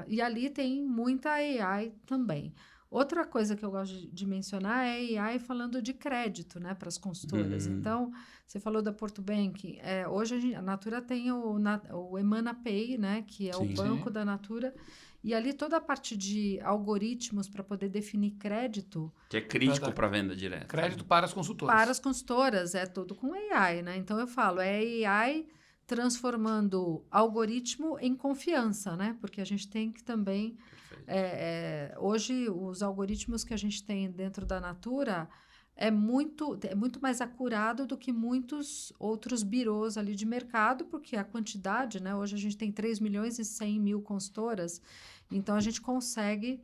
Speaker 1: e ali tem muita AI também. Outra coisa que eu gosto de mencionar é AI falando de crédito, né, para as consultoras. Então, você falou da Porto Bank. Hoje a Natura tem o Emana Pay, né, que é o banco da Natura. E ali toda a parte de algoritmos para poder definir crédito...
Speaker 3: Que é crítico para a venda direta.
Speaker 2: Crédito para as consultoras.
Speaker 1: Para as consultoras, é tudo com AI, né? Então, eu falo, AI transformando algoritmo em confiança, né? Porque a gente tem que também... hoje, os algoritmos que a gente tem dentro da Natura é muito mais acurado do que muitos outros birôs ali de mercado, porque a quantidade, né? Hoje a gente tem 3 milhões e 100 mil consultoras, então a gente consegue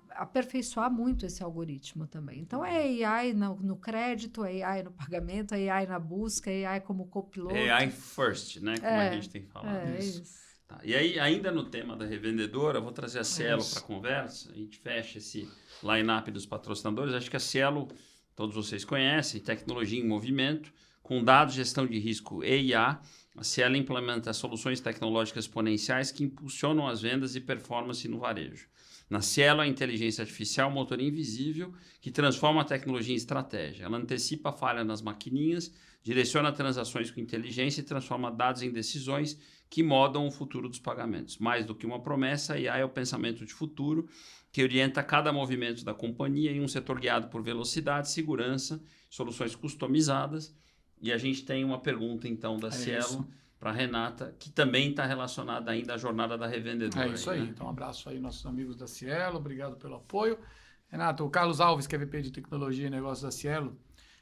Speaker 1: aperfeiçoar muito esse algoritmo também. Então, é AI no crédito, é AI no pagamento, é AI na busca, é AI como copiloto.
Speaker 3: AI first, né? Como a gente tem falado.
Speaker 1: Isso.
Speaker 3: Tá. E aí, ainda no tema da revendedora, eu vou trazer a Cielo para a conversa. A gente fecha esse line-up dos patrocinadores. Acho que a Cielo, todos vocês conhecem, tecnologia em movimento, com dados, gestão de risco e IA. A Cielo implementa soluções tecnológicas exponenciais que impulsionam as vendas e performance no varejo. Na Cielo, a inteligência artificial é um motor invisível que transforma a tecnologia em estratégia. Ela antecipa a falha nas maquininhas, direciona transações com inteligência e transforma dados em decisões que modam o futuro dos pagamentos. Mais do que uma promessa, a IA é o pensamento de futuro que orienta cada movimento da companhia em um setor guiado por velocidade, segurança, soluções customizadas. E a gente tem uma pergunta, então, da Cielo para a Renata, que também está relacionada ainda à jornada da revendedora.
Speaker 2: É isso aí. Né? Então, um abraço aí aos nossos amigos da Cielo. Obrigado pelo apoio. Renata, o Carlos Alves, que é VP de Tecnologia e Negócios da Cielo,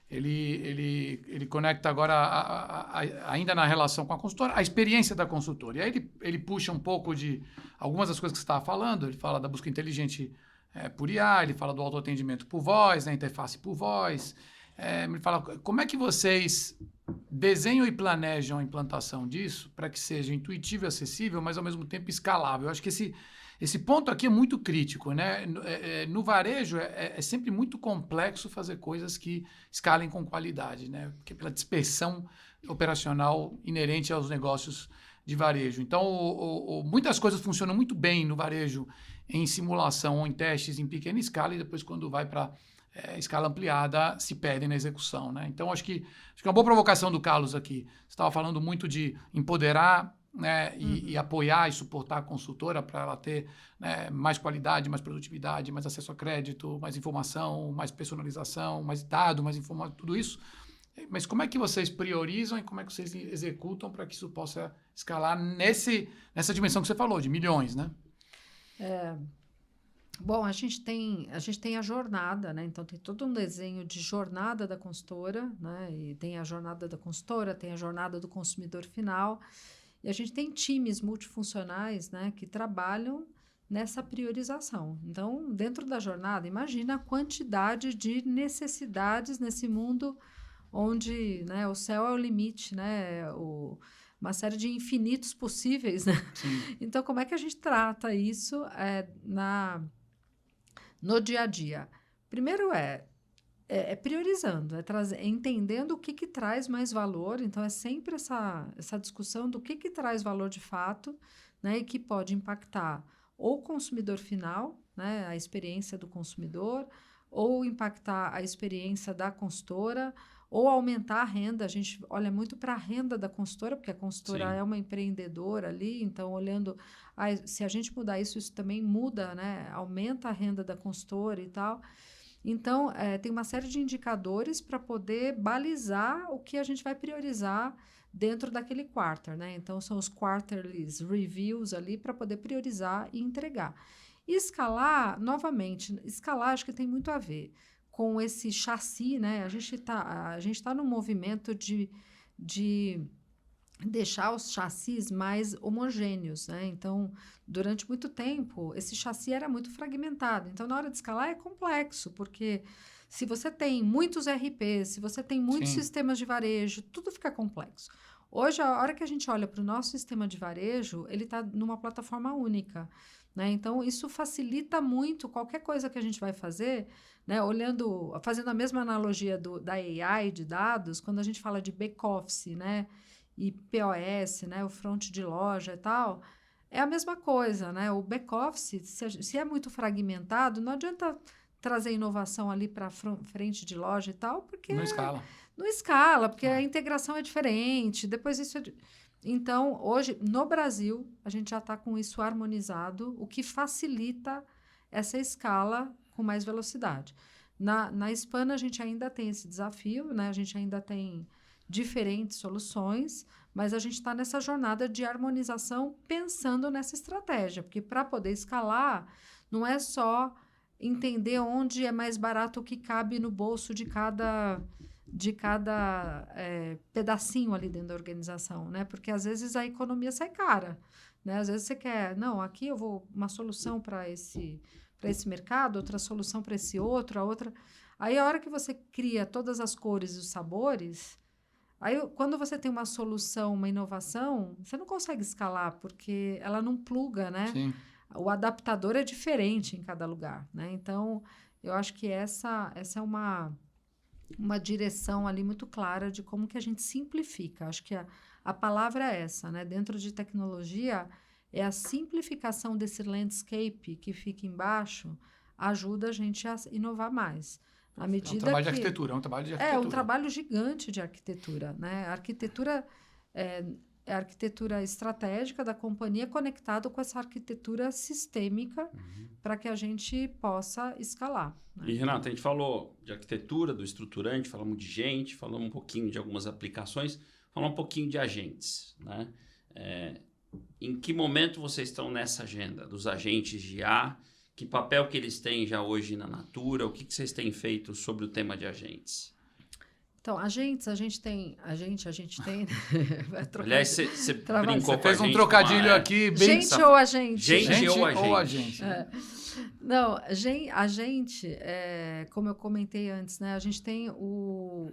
Speaker 2: ele conecta agora, ainda na relação com a consultora, a experiência da consultora. E aí ele puxa um pouco de algumas das coisas que você estava falando. Ele fala da busca inteligente por IA, ele fala do autoatendimento por voz, né, interface por voz. Ele fala como é que vocês desenham e planejam a implantação disso para que seja intuitivo e acessível, mas ao mesmo tempo escalável. Eu acho que esse ponto aqui é muito crítico, né? No varejo é sempre muito complexo fazer coisas que escalem com qualidade, né? Porque pela dispersão operacional inerente aos negócios de varejo. Então, muitas coisas funcionam muito bem no varejo em simulação ou em testes em pequena escala e depois quando vai para escala ampliada se perdem na execução, né? Então, acho que uma boa provocação do Carlos aqui. Você estava falando muito de empoderar, né, e apoiar e suportar a consultora para ela ter, né, mais qualidade, mais produtividade, mais acesso a crédito, mais informação, mais personalização, mais dado, mais informação, tudo isso. Mas como é que vocês priorizam e como é que vocês executam para que isso possa escalar nessa dimensão que você falou, de milhões, né?
Speaker 1: Bom, a gente tem a jornada, né? Então, tem todo um desenho de jornada da consultora, né? E tem a jornada da consultora, tem a jornada do consumidor final. E a gente tem times multifuncionais, né, que trabalham nessa priorização. Então, dentro da jornada, imagina a quantidade de necessidades nesse mundo onde, né, o céu é o limite, né? Uma série de infinitos possíveis, né? Então, como é que a gente trata isso no dia a dia? Primeiro priorizando, entendendo o que traz mais valor. Então, é sempre essa discussão do que traz valor de fato, né, e que pode impactar ou o consumidor final, né, a experiência do consumidor, ou impactar a experiência da consultora, ou aumentar a renda. A gente olha muito para a renda da consultora, porque a consultora é uma empreendedora ali, então olhando, se a gente mudar isso também muda, né, aumenta a renda da consultora e tal. Então, tem uma série de indicadores para poder balizar o que a gente vai priorizar dentro daquele quarter, né? Então, são os quarterly reviews ali para poder priorizar e entregar. E escalar, novamente, acho que tem muito a ver com esse chassi, né? A gente tá num movimento de deixar os chassis mais homogêneos, né? Então, durante muito tempo, esse chassi era muito fragmentado. Então, na hora de escalar é complexo, porque Se você tem muitos RPs, se você tem muitos
Speaker 2: Sim.
Speaker 1: sistemas de varejo, tudo fica complexo. Hoje, a hora que a gente olha para o nosso sistema de varejo, ele está numa plataforma única, né? Então, isso facilita muito qualquer coisa que a gente vai fazer, né? Fazendo a mesma analogia da AI de dados, quando a gente fala de back-office, né? E POS, né? O front de loja e tal, é a mesma coisa, né? O back-office, se é muito fragmentado, não adianta trazer inovação ali para frente de loja e tal, porque
Speaker 2: Não escala.
Speaker 1: não escala, porque a integração é diferente. Depois isso Então, hoje, no Brasil, a gente já está com isso harmonizado, o que facilita essa escala com mais velocidade. Na Hispana, a gente ainda tem esse desafio, né? A gente ainda tem diferentes soluções, mas a gente está nessa jornada de harmonização pensando nessa estratégia, porque para poder escalar, não é só entender onde é mais barato o que cabe no bolso de cada pedacinho ali dentro da organização, né? Porque às vezes a economia sai cara, né? Às vezes você quer, não, aqui eu vou uma solução para esse mercado, outra solução para esse outro, a outra. Aí a hora que você cria todas as cores e os sabores, aí quando você tem uma solução, uma inovação, você não consegue escalar porque ela não pluga, né?
Speaker 2: Sim.
Speaker 1: O adaptador é diferente em cada lugar, né? Então, eu acho que essa é uma direção ali muito clara de como que a gente simplifica. Acho que a palavra é essa, né? Dentro de tecnologia, é a simplificação desse landscape que fica embaixo, ajuda a gente a inovar mais. À medida
Speaker 2: É um trabalho de arquitetura, é um trabalho de arquitetura.
Speaker 1: É um trabalho gigante de arquitetura, né? A arquitetura é a arquitetura estratégica da companhia conectada com essa arquitetura sistêmica para que a gente possa escalar. Né?
Speaker 3: E, Renata, a gente falou de arquitetura, do estruturante, falamos de gente, falamos um pouquinho de algumas aplicações, falamos um pouquinho de agentes, né? Em que momento vocês estão nessa agenda dos agentes de IA? Que papel que eles têm já hoje na Natura? O que vocês têm feito sobre o tema de agentes?
Speaker 1: Então, agentes, a gente tem.
Speaker 3: Aliás, você brincou
Speaker 2: Você
Speaker 3: com
Speaker 2: fez
Speaker 3: a
Speaker 2: um
Speaker 3: gente
Speaker 2: trocadilho aqui bem...
Speaker 1: Gente ou agente?
Speaker 3: Gente ou agente?
Speaker 2: Ou agente.
Speaker 1: Não, a gente, como eu comentei antes, né, a gente tem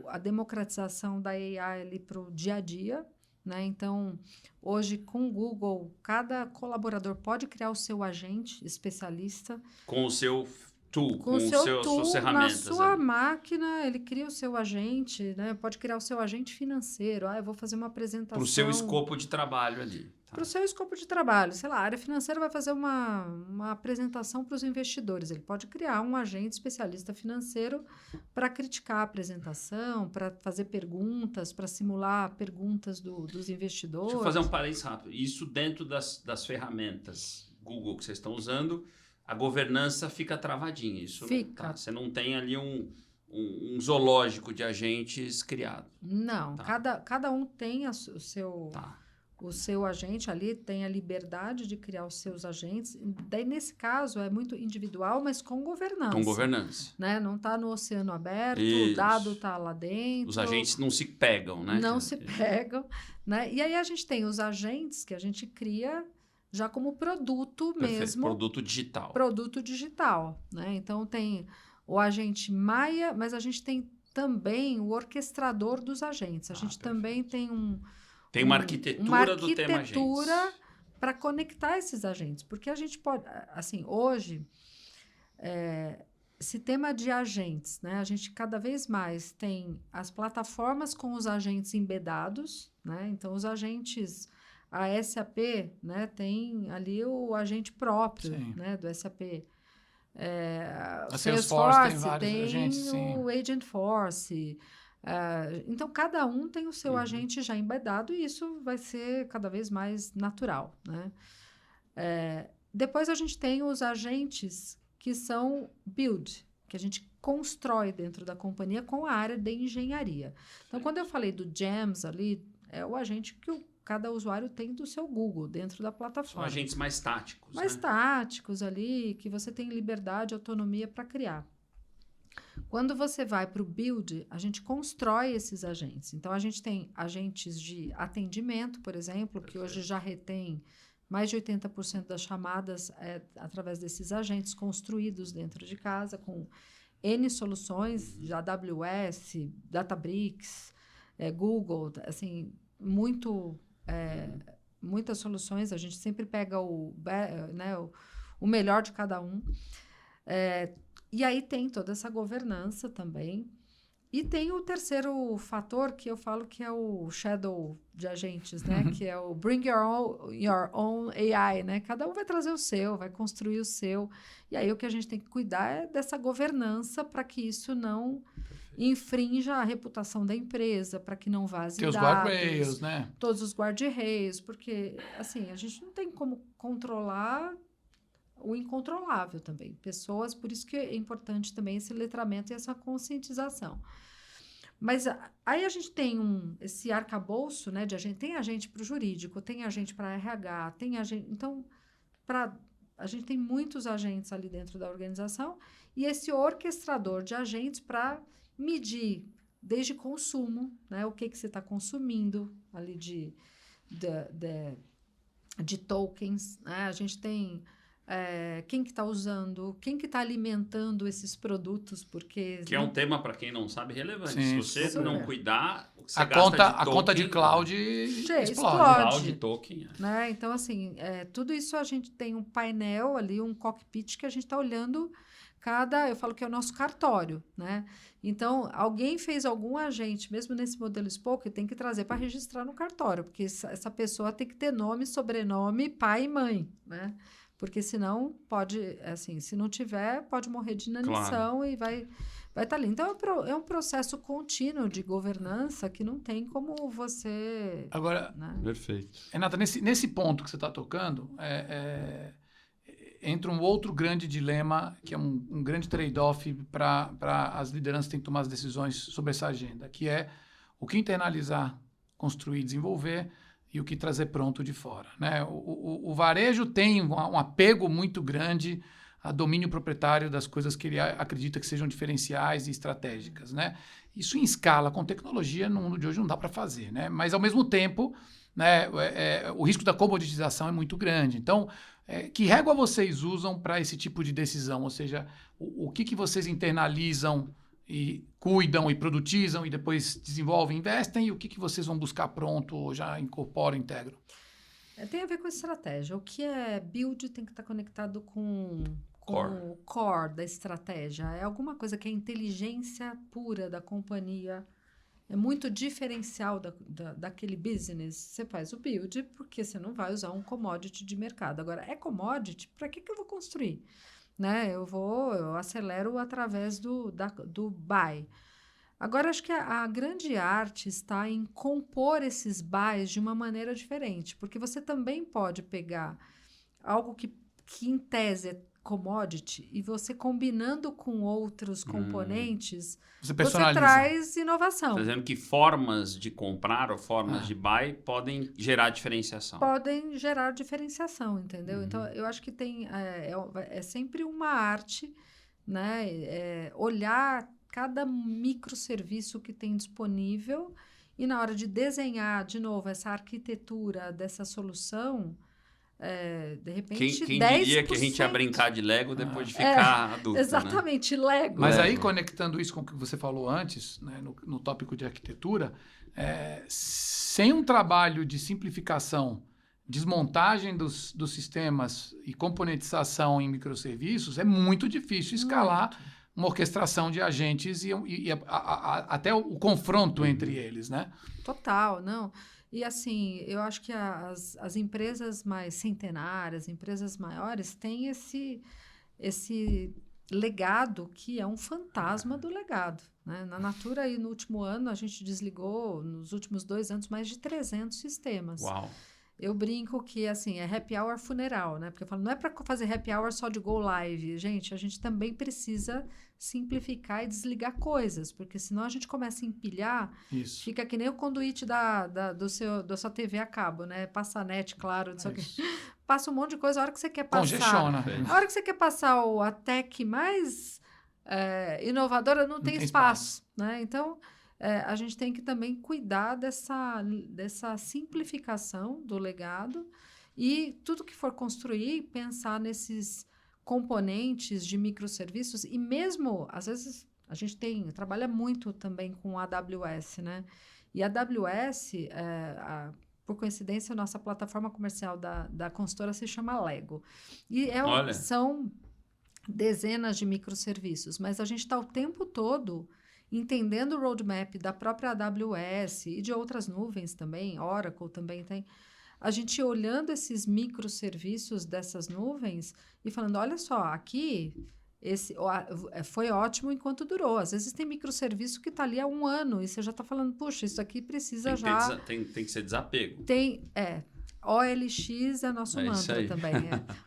Speaker 1: a democratização da AI ali para o dia a dia, né? Então, hoje, com o Google, cada colaborador pode criar o seu agente especialista.
Speaker 3: Com o seu tool,
Speaker 1: com o seu tool,
Speaker 3: suas ferramentas.
Speaker 1: Na sua máquina, ele cria o seu agente, né? Pode criar o seu agente financeiro. Eu vou fazer uma apresentação...
Speaker 3: Para o seu escopo de trabalho ali.
Speaker 1: Para o seu escopo de trabalho. Sei lá, a área financeira vai fazer uma apresentação para os investidores. Ele pode criar um agente especialista financeiro para criticar a apresentação, para fazer perguntas, para simular perguntas dos investidores.
Speaker 3: Deixa eu fazer um parênteses rápido. Isso dentro das ferramentas Google que vocês estão usando, a governança fica travadinha. Isso
Speaker 1: fica.
Speaker 3: Tá? Você não tem ali um zoológico de agentes criado.
Speaker 1: Não,
Speaker 3: tá.
Speaker 1: cada um tem o seu...
Speaker 3: Tá.
Speaker 1: O seu agente ali tem a liberdade de criar os seus agentes. Daí, nesse caso, é muito individual, mas com governança.
Speaker 3: Com governança.
Speaker 1: Né? Não está no oceano aberto,
Speaker 3: Isso.
Speaker 1: o dado está lá dentro.
Speaker 3: Os agentes não se pegam, né?
Speaker 1: Não se pegam. Né? E aí a gente tem os agentes que a gente cria já como produto mesmo.
Speaker 3: Produto digital.
Speaker 1: Produto digital. Né? Então, tem o agente Maia, mas a gente tem também o orquestrador dos agentes. A gente também tem
Speaker 3: Tem uma arquitetura do tema agentes.
Speaker 1: Uma arquitetura para conectar esses agentes. Porque a gente pode... Assim, hoje, esse tema de agentes, né? A gente cada vez mais tem as plataformas com os agentes embedados, né? Então, os agentes... A SAP, né, tem ali o agente próprio, né, do SAP.
Speaker 2: A Salesforce tem vários
Speaker 1: tem
Speaker 2: agentes, sim.
Speaker 1: o Agentforce. Então, cada um tem o seu agente já embedado e isso vai ser cada vez mais natural, né? Depois, a gente tem os agentes que são build, que a gente constrói dentro da companhia com a área de engenharia. Então, quando eu falei do GEMS ali, é o agente que cada usuário tem do seu Google dentro da plataforma.
Speaker 3: São agentes mais táticos.
Speaker 1: Mais táticos ali, que você tem liberdade e autonomia para criar. Quando você vai para o build, a gente constrói esses agentes. Então, a gente tem agentes de atendimento, por exemplo, que hoje já retém mais de 80% das chamadas através desses agentes construídos dentro de casa, com N soluções, de AWS, Databricks, Google, assim, muitas soluções. A gente sempre pega o melhor de cada um. E aí tem toda essa governança também. E tem o terceiro fator, que eu falo que é o shadow de agentes, né? Que é o bring your own AI, né? Cada um vai trazer o seu, vai construir o seu. E aí o que a gente tem que cuidar é dessa governança para que isso não infrinja a reputação da empresa, para que não vaze
Speaker 2: Tem os
Speaker 1: dados.
Speaker 2: guardrails, né?
Speaker 1: Todos os guardrails, porque, assim, a gente não tem como controlar o incontrolável também. Pessoas, por isso que é importante também esse letramento e essa conscientização. Mas aí a gente tem esse arcabouço, né, de agente. Tem agente para o jurídico, tem agente para RH, tem agente... Então, a gente tem muitos agentes ali dentro da organização e esse orquestrador de agentes para medir desde consumo, né, o que você está consumindo ali de tokens, né? A gente tem... quem que está usando, quem que está alimentando esses produtos, porque...
Speaker 3: Que é um tema, para quem não sabe, relevante.
Speaker 2: Sim,
Speaker 3: se você não cuidar, o que você
Speaker 2: a conta de cloud explode.
Speaker 3: Cloud token.
Speaker 1: Né? Então, assim, tudo isso a gente tem um painel ali, um cockpit que a gente está olhando eu falo que é o nosso cartório, né? Então, alguém fez algum agente, mesmo nesse modelo Spoke, tem que trazer para registrar no cartório, porque essa pessoa tem que ter nome, sobrenome, pai e mãe, né? Porque senão pode, assim, se não tiver, pode morrer de inanição e vai estar ali. Então, é um processo contínuo de governança que não tem como você...
Speaker 2: Agora,
Speaker 1: né?
Speaker 3: Perfeito.
Speaker 2: Renata, nesse ponto que você está tocando, entra um outro grande dilema, que é um grande trade-off para as lideranças que têm que tomar as decisões sobre essa agenda, que é o que internalizar, construir, desenvolver e o que trazer pronto de fora, né? O varejo tem um apego muito grande a domínio proprietário das coisas que ele acredita que sejam diferenciais e estratégicas, né? Isso em escala, com tecnologia, no mundo de hoje não dá para fazer, né? Mas, ao mesmo tempo, né, o risco da comoditização é muito grande. Então, que régua vocês usam para esse tipo de decisão? Ou seja, o que vocês internalizam e cuidam e produtizam e depois desenvolvem, investem, e o que vocês vão buscar pronto ou já incorporam, integram?
Speaker 1: Tem a ver com estratégia. O que é build tem que estar conectado com
Speaker 3: Core.
Speaker 1: o core da estratégia. É alguma coisa que é inteligência pura da companhia. É muito diferencial daquele business. Você faz o build porque você não vai usar um commodity de mercado. Agora, é commodity? Para que eu vou construir? Né? Eu acelero através do buy. Agora, acho que a grande arte está em compor esses buys de uma maneira diferente, porque você também pode pegar algo que em tese é commodity e você combinando com outros componentes,
Speaker 2: Você
Speaker 1: você traz inovação.
Speaker 3: Estou dizendo que formas de comprar ou formas de buy podem gerar diferenciação.
Speaker 1: Podem gerar diferenciação, entendeu? Então, eu acho que é sempre uma arte, né? Olhar cada microserviço que tem disponível e na hora de desenhar, de novo, essa arquitetura dessa solução, de repente,
Speaker 3: Quem
Speaker 1: 10%.
Speaker 3: diria que a gente ia brincar de Lego depois de ficar adulto,
Speaker 1: exatamente,
Speaker 3: né?
Speaker 1: Lego.
Speaker 2: Mas aí, conectando isso com o que você falou antes, né, no tópico de arquitetura, sem um trabalho de simplificação, desmontagem dos sistemas e componentização em microserviços, é muito difícil escalar uma orquestração de agentes e até o confronto entre eles, né?
Speaker 1: Total, não. E assim, eu acho que as empresas mais centenárias, empresas maiores, têm esse legado que é um fantasma do legado, né? Na Natura, aí, no último ano, a gente desligou, nos últimos 2 anos, mais de 300 sistemas.
Speaker 3: Uau!
Speaker 1: Eu brinco que, assim, é happy hour funeral, né? Porque eu falo, não é para fazer happy hour só de go live. Gente, a gente também precisa simplificar e desligar coisas, porque senão a gente começa a empilhar, fica que nem o conduíte da sua TV a cabo, né? Passa a net, claro, não sei o quê. Passa um monte de coisa, a hora que você quer passar...
Speaker 2: Congestiona.
Speaker 1: A hora que você quer passar a tech mais inovadora, não tem espaço, né? Então... a gente tem que também cuidar dessa simplificação do legado e tudo que for construir, pensar nesses componentes de microserviços e mesmo, às vezes, a gente trabalha muito também com a AWS, né? E a AWS, por coincidência, a nossa plataforma comercial da consultora se chama Lego. E são dezenas de microserviços, mas a gente está o tempo todo entendendo o roadmap da própria AWS e de outras nuvens também, Oracle também tem, a gente olhando esses microserviços dessas nuvens e falando, olha só, aqui foi ótimo enquanto durou. Às vezes tem microserviço que está ali há 1 ano e você já está falando, puxa, isso aqui precisa
Speaker 3: tem que ser desapego.
Speaker 1: OLX é nosso mantra também.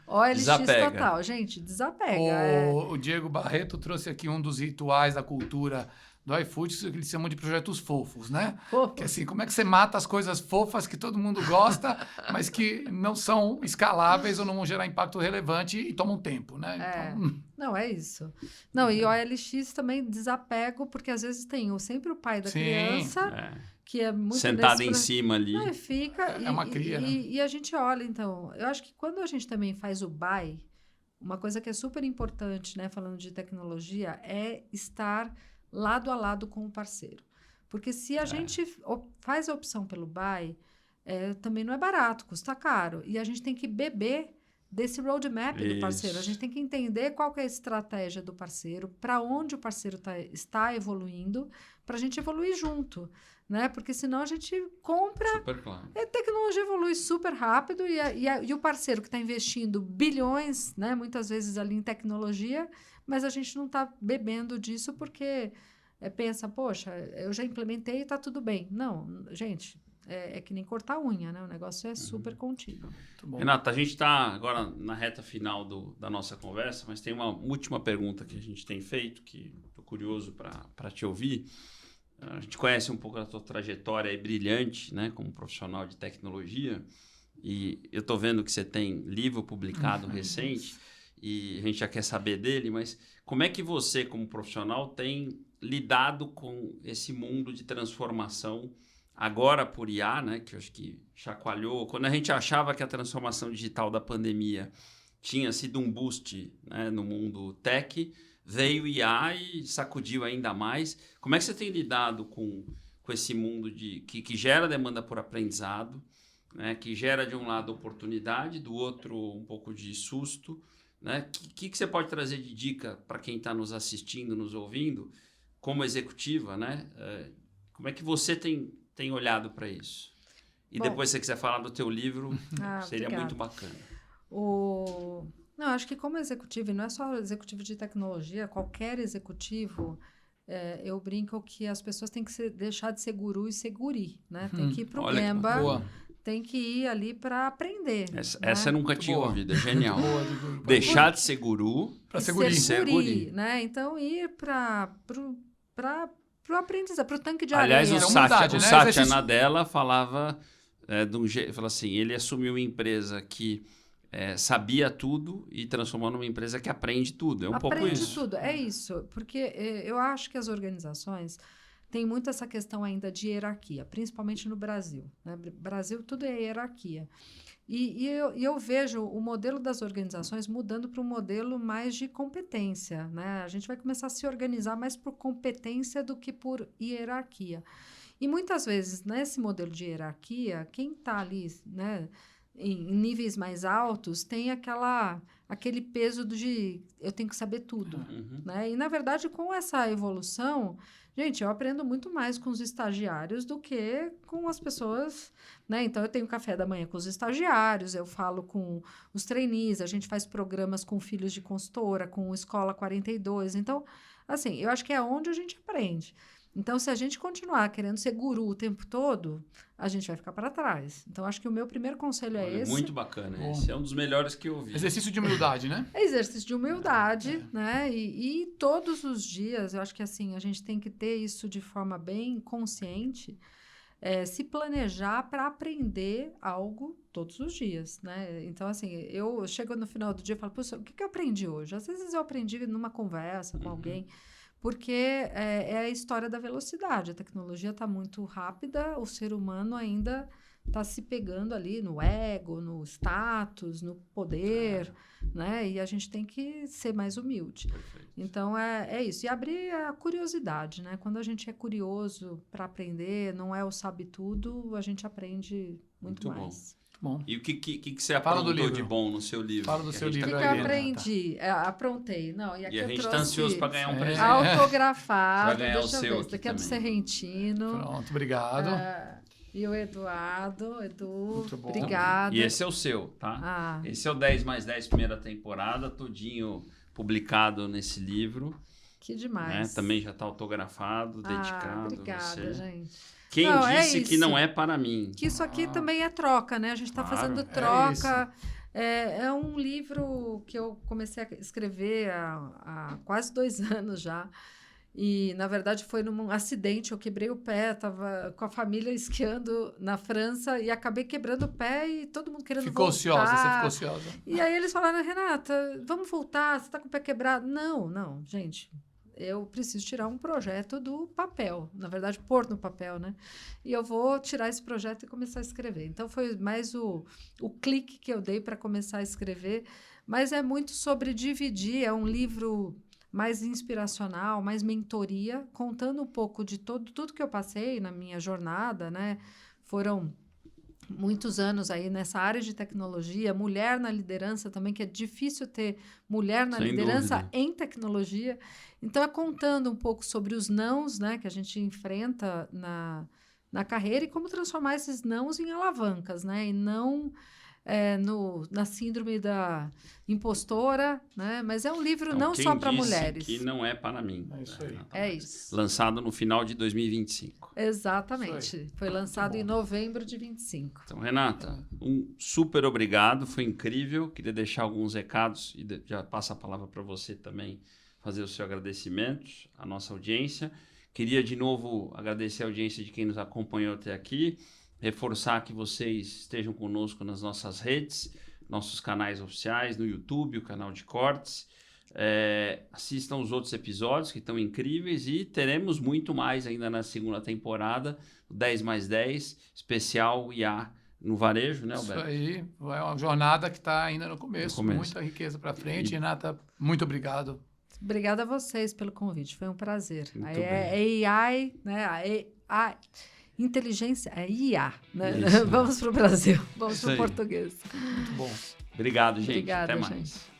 Speaker 1: OLX desapega. Total. Gente, desapega.
Speaker 2: O Diego Barreto trouxe aqui um dos rituais da cultura do iFood, que eles chamam de projetos fofos, né? Que assim, como é que você mata as coisas fofas que todo mundo gosta, mas que não são escaláveis ou não vão gerar impacto relevante e tomam tempo, né? Então...
Speaker 1: Não, é isso. Não, e OLX também desapego, porque às vezes tem sempre o pai da criança... que é muito
Speaker 3: sentado em cima ali.
Speaker 1: Não, fica,
Speaker 2: é uma cria, né?
Speaker 1: E a gente olha, então, eu acho que quando a gente também faz o buy, uma coisa que é super importante, né, falando de tecnologia, é estar lado a lado com o parceiro. Porque se a gente faz a opção pelo buy, também não é barato, custa caro. E a gente tem que beber desse roadmap do parceiro. A gente tem que entender qual que é a estratégia do parceiro, para onde o parceiro está evoluindo, para a gente evoluir junto. Né? Porque senão a gente compra...
Speaker 3: Super claro.
Speaker 1: A tecnologia evolui super rápido e o parceiro que está investindo bilhões, né, muitas vezes ali em tecnologia, mas a gente não está bebendo disso porque pensa, poxa, eu já implementei e está tudo bem. Não, gente, é que nem cortar unha, né? O negócio é super contínuo.
Speaker 3: Renata, a gente está agora na reta final da nossa conversa, mas tem uma última pergunta que a gente tem feito, que estou curioso para te ouvir. A gente conhece um pouco da tua trajetória aí brilhante, né, como profissional de tecnologia, e eu estou vendo que você tem livro publicado recente, e a gente já quer saber dele, mas como é que você, como profissional, tem lidado com esse mundo de transformação agora por IA, né, que eu acho que chacoalhou, quando a gente achava que a transformação digital da pandemia tinha sido um boost, né, no mundo tech, veio o IA e sacudiu ainda mais. Como é que você tem lidado com esse mundo que gera demanda por aprendizado, né? Que gera de um lado oportunidade, do outro um pouco de susto, né? Que você pode trazer de dica para quem está nos assistindo, nos ouvindo, como executiva, né? Como é que você tem olhado para isso? E depois, se você quiser falar do teu livro, seria muito bacana.
Speaker 1: Não, acho que como executivo, e não é só executivo de tecnologia, qualquer executivo, eu brinco que as pessoas têm que deixar de ser guru e ser guri, né? Tem que ir para o Gemba, tem que ir ali para aprender.
Speaker 3: Essa eu nunca tinha ouvido, é genial. Deixar de ser guru para ser guri.
Speaker 1: Né? Então, ir para o aprendizado, para o tanque de areia.
Speaker 3: Aliás, o Satya Nadella falava falava assim, ele assumiu uma empresa que sabia tudo e transformou numa empresa que aprende tudo. É um pouco isso.
Speaker 1: Aprende tudo, é isso. Porque eu acho que as organizações têm muito essa questão ainda de hierarquia, principalmente no Brasil. Né? Brasil, tudo é hierarquia. E eu vejo o modelo das organizações mudando para um modelo mais de competência. Né? A gente vai começar a se organizar mais por competência do que por hierarquia. E muitas vezes, nesse modelo de hierarquia, quem está ali, né, em níveis mais altos, tem aquele peso de eu tenho que saber tudo. Né? E, na verdade, com essa evolução, gente, eu aprendo muito mais com os estagiários do que com as pessoas. Né? Então, eu tenho café da manhã com os estagiários, eu falo com os trainees, a gente faz programas com filhos de consultora, com Escola 42. Então, assim, eu acho que é onde a gente aprende. Então, se a gente continuar querendo ser guru o tempo todo, a gente vai ficar para trás. Então, acho que o meu primeiro conselho é esse.
Speaker 3: Muito bacana. Bom. Esse é um dos melhores que eu vi.
Speaker 2: Exercício de humildade, né?
Speaker 1: Exercício de humildade, né? E todos os dias, eu acho que assim, a gente tem que ter isso de forma bem consciente, se planejar para aprender algo todos os dias, né? Então, assim, eu chego no final do dia e falo, puxa, o que eu aprendi hoje? Às vezes eu aprendi numa conversa com alguém, porque é a história da velocidade. A tecnologia está muito rápida, o ser humano ainda tá se pegando ali no ego, no status, no poder, né? E a gente tem que ser mais humilde.
Speaker 3: Perfeito.
Speaker 1: Então, é isso. E abrir a curiosidade, né? Quando a gente é curioso para aprender, não é o sabe tudo, a gente aprende muito
Speaker 3: Muito
Speaker 1: mais.
Speaker 2: Bom,
Speaker 3: E o que você
Speaker 2: Fala do
Speaker 3: aprontou
Speaker 2: livro.
Speaker 3: de bom no seu livro?
Speaker 2: Fala do
Speaker 3: Que a
Speaker 2: seu
Speaker 3: gente
Speaker 1: O que,
Speaker 2: livro
Speaker 1: que eu
Speaker 2: aí,
Speaker 1: aprendi? Aprontei. Não, e aqui
Speaker 3: E a
Speaker 1: eu
Speaker 3: gente
Speaker 1: trouxe
Speaker 3: está ansioso para ganhar um
Speaker 2: É.
Speaker 3: presente.
Speaker 1: autografado.
Speaker 3: Vai ganhar o
Speaker 1: Deixa eu
Speaker 3: seu
Speaker 1: ver.
Speaker 3: aqui
Speaker 1: Esse daqui é do
Speaker 3: também.
Speaker 1: Serrentino.
Speaker 2: Pronto, obrigado.
Speaker 1: E o Eduardo. Edu,
Speaker 2: Muito bom.
Speaker 1: obrigada.
Speaker 3: E esse é o seu, tá?
Speaker 1: Ah,
Speaker 3: Esse é o 10 mais 10 primeira temporada, todinho publicado nesse livro.
Speaker 1: que
Speaker 3: Né?
Speaker 1: demais.
Speaker 3: Também já está autografado, dedicado.
Speaker 1: Obrigada,
Speaker 3: você.
Speaker 1: gente.
Speaker 3: Quem
Speaker 1: Não, é
Speaker 3: disse que
Speaker 1: isso.
Speaker 3: não é para mim?
Speaker 1: Que isso aqui também é troca, né? A gente está
Speaker 3: Claro,
Speaker 1: fazendo
Speaker 3: é
Speaker 1: troca. É um livro que eu comecei a escrever há quase 2 anos já. E, na verdade, foi num acidente. Eu quebrei o pé, estava com a família esquiando na França e acabei quebrando o pé e todo mundo querendo
Speaker 2: Ficou
Speaker 1: voltar.
Speaker 2: ociosa, você ficou ociosa.
Speaker 1: E aí eles falaram, Renata, vamos voltar, você está com o pé quebrado. Não, gente, eu preciso tirar um projeto do papel, na verdade, pôr no papel, né? E eu vou tirar esse projeto e começar a escrever. Então, foi mais o clique que eu dei para começar a escrever, mas é muito sobre dividir, é um livro mais inspiracional, mais mentoria, contando um pouco de tudo que eu passei na minha jornada, né? Foram muitos anos aí nessa área de tecnologia, mulher na liderança também, que é difícil ter mulher na
Speaker 3: Sem
Speaker 1: liderança
Speaker 3: dúvida.
Speaker 1: em tecnologia. Então, é contando um pouco sobre os nãos, né, que a gente enfrenta na carreira e como transformar esses nãos em alavancas, né, e não na síndrome da impostora, né, mas é um livro
Speaker 3: Então,
Speaker 1: não
Speaker 3: quem
Speaker 1: só para
Speaker 3: disse
Speaker 1: mulheres.
Speaker 3: que não é para mim.
Speaker 2: É isso aí.
Speaker 3: Renata
Speaker 1: É
Speaker 3: Marques.
Speaker 1: isso.
Speaker 3: Lançado no final de 2025.
Speaker 1: Exatamente. Foi lançado
Speaker 2: bom.
Speaker 1: em novembro de 25.
Speaker 3: Então, Renata, um super obrigado, foi incrível. Queria deixar alguns recados e já passo a palavra para você também fazer o seu agradecimento à nossa audiência. Queria de novo agradecer a audiência de quem nos acompanhou até aqui, reforçar que vocês estejam conosco nas nossas redes, nossos canais oficiais, no YouTube, o canal de cortes. Assistam os outros episódios que estão incríveis e teremos muito mais ainda na segunda temporada, o 10 mais 10, especial IA no varejo, né,
Speaker 2: Isso
Speaker 3: Alberto?
Speaker 2: aí, é uma jornada que está ainda no começo,
Speaker 3: No começo.
Speaker 2: muita riqueza para frente. Renata, muito obrigado.
Speaker 1: Obrigada a vocês pelo convite, foi um prazer.
Speaker 3: Muito
Speaker 1: Aí é AI, né? A inteligência é IA, né?
Speaker 3: Isso.
Speaker 1: Vamos para o Brasil, vamos
Speaker 3: Isso
Speaker 1: para o
Speaker 3: aí.
Speaker 1: português.
Speaker 2: Muito bom.
Speaker 3: Obrigado, gente.
Speaker 1: Obrigada,
Speaker 3: Até
Speaker 1: gente.
Speaker 3: mais.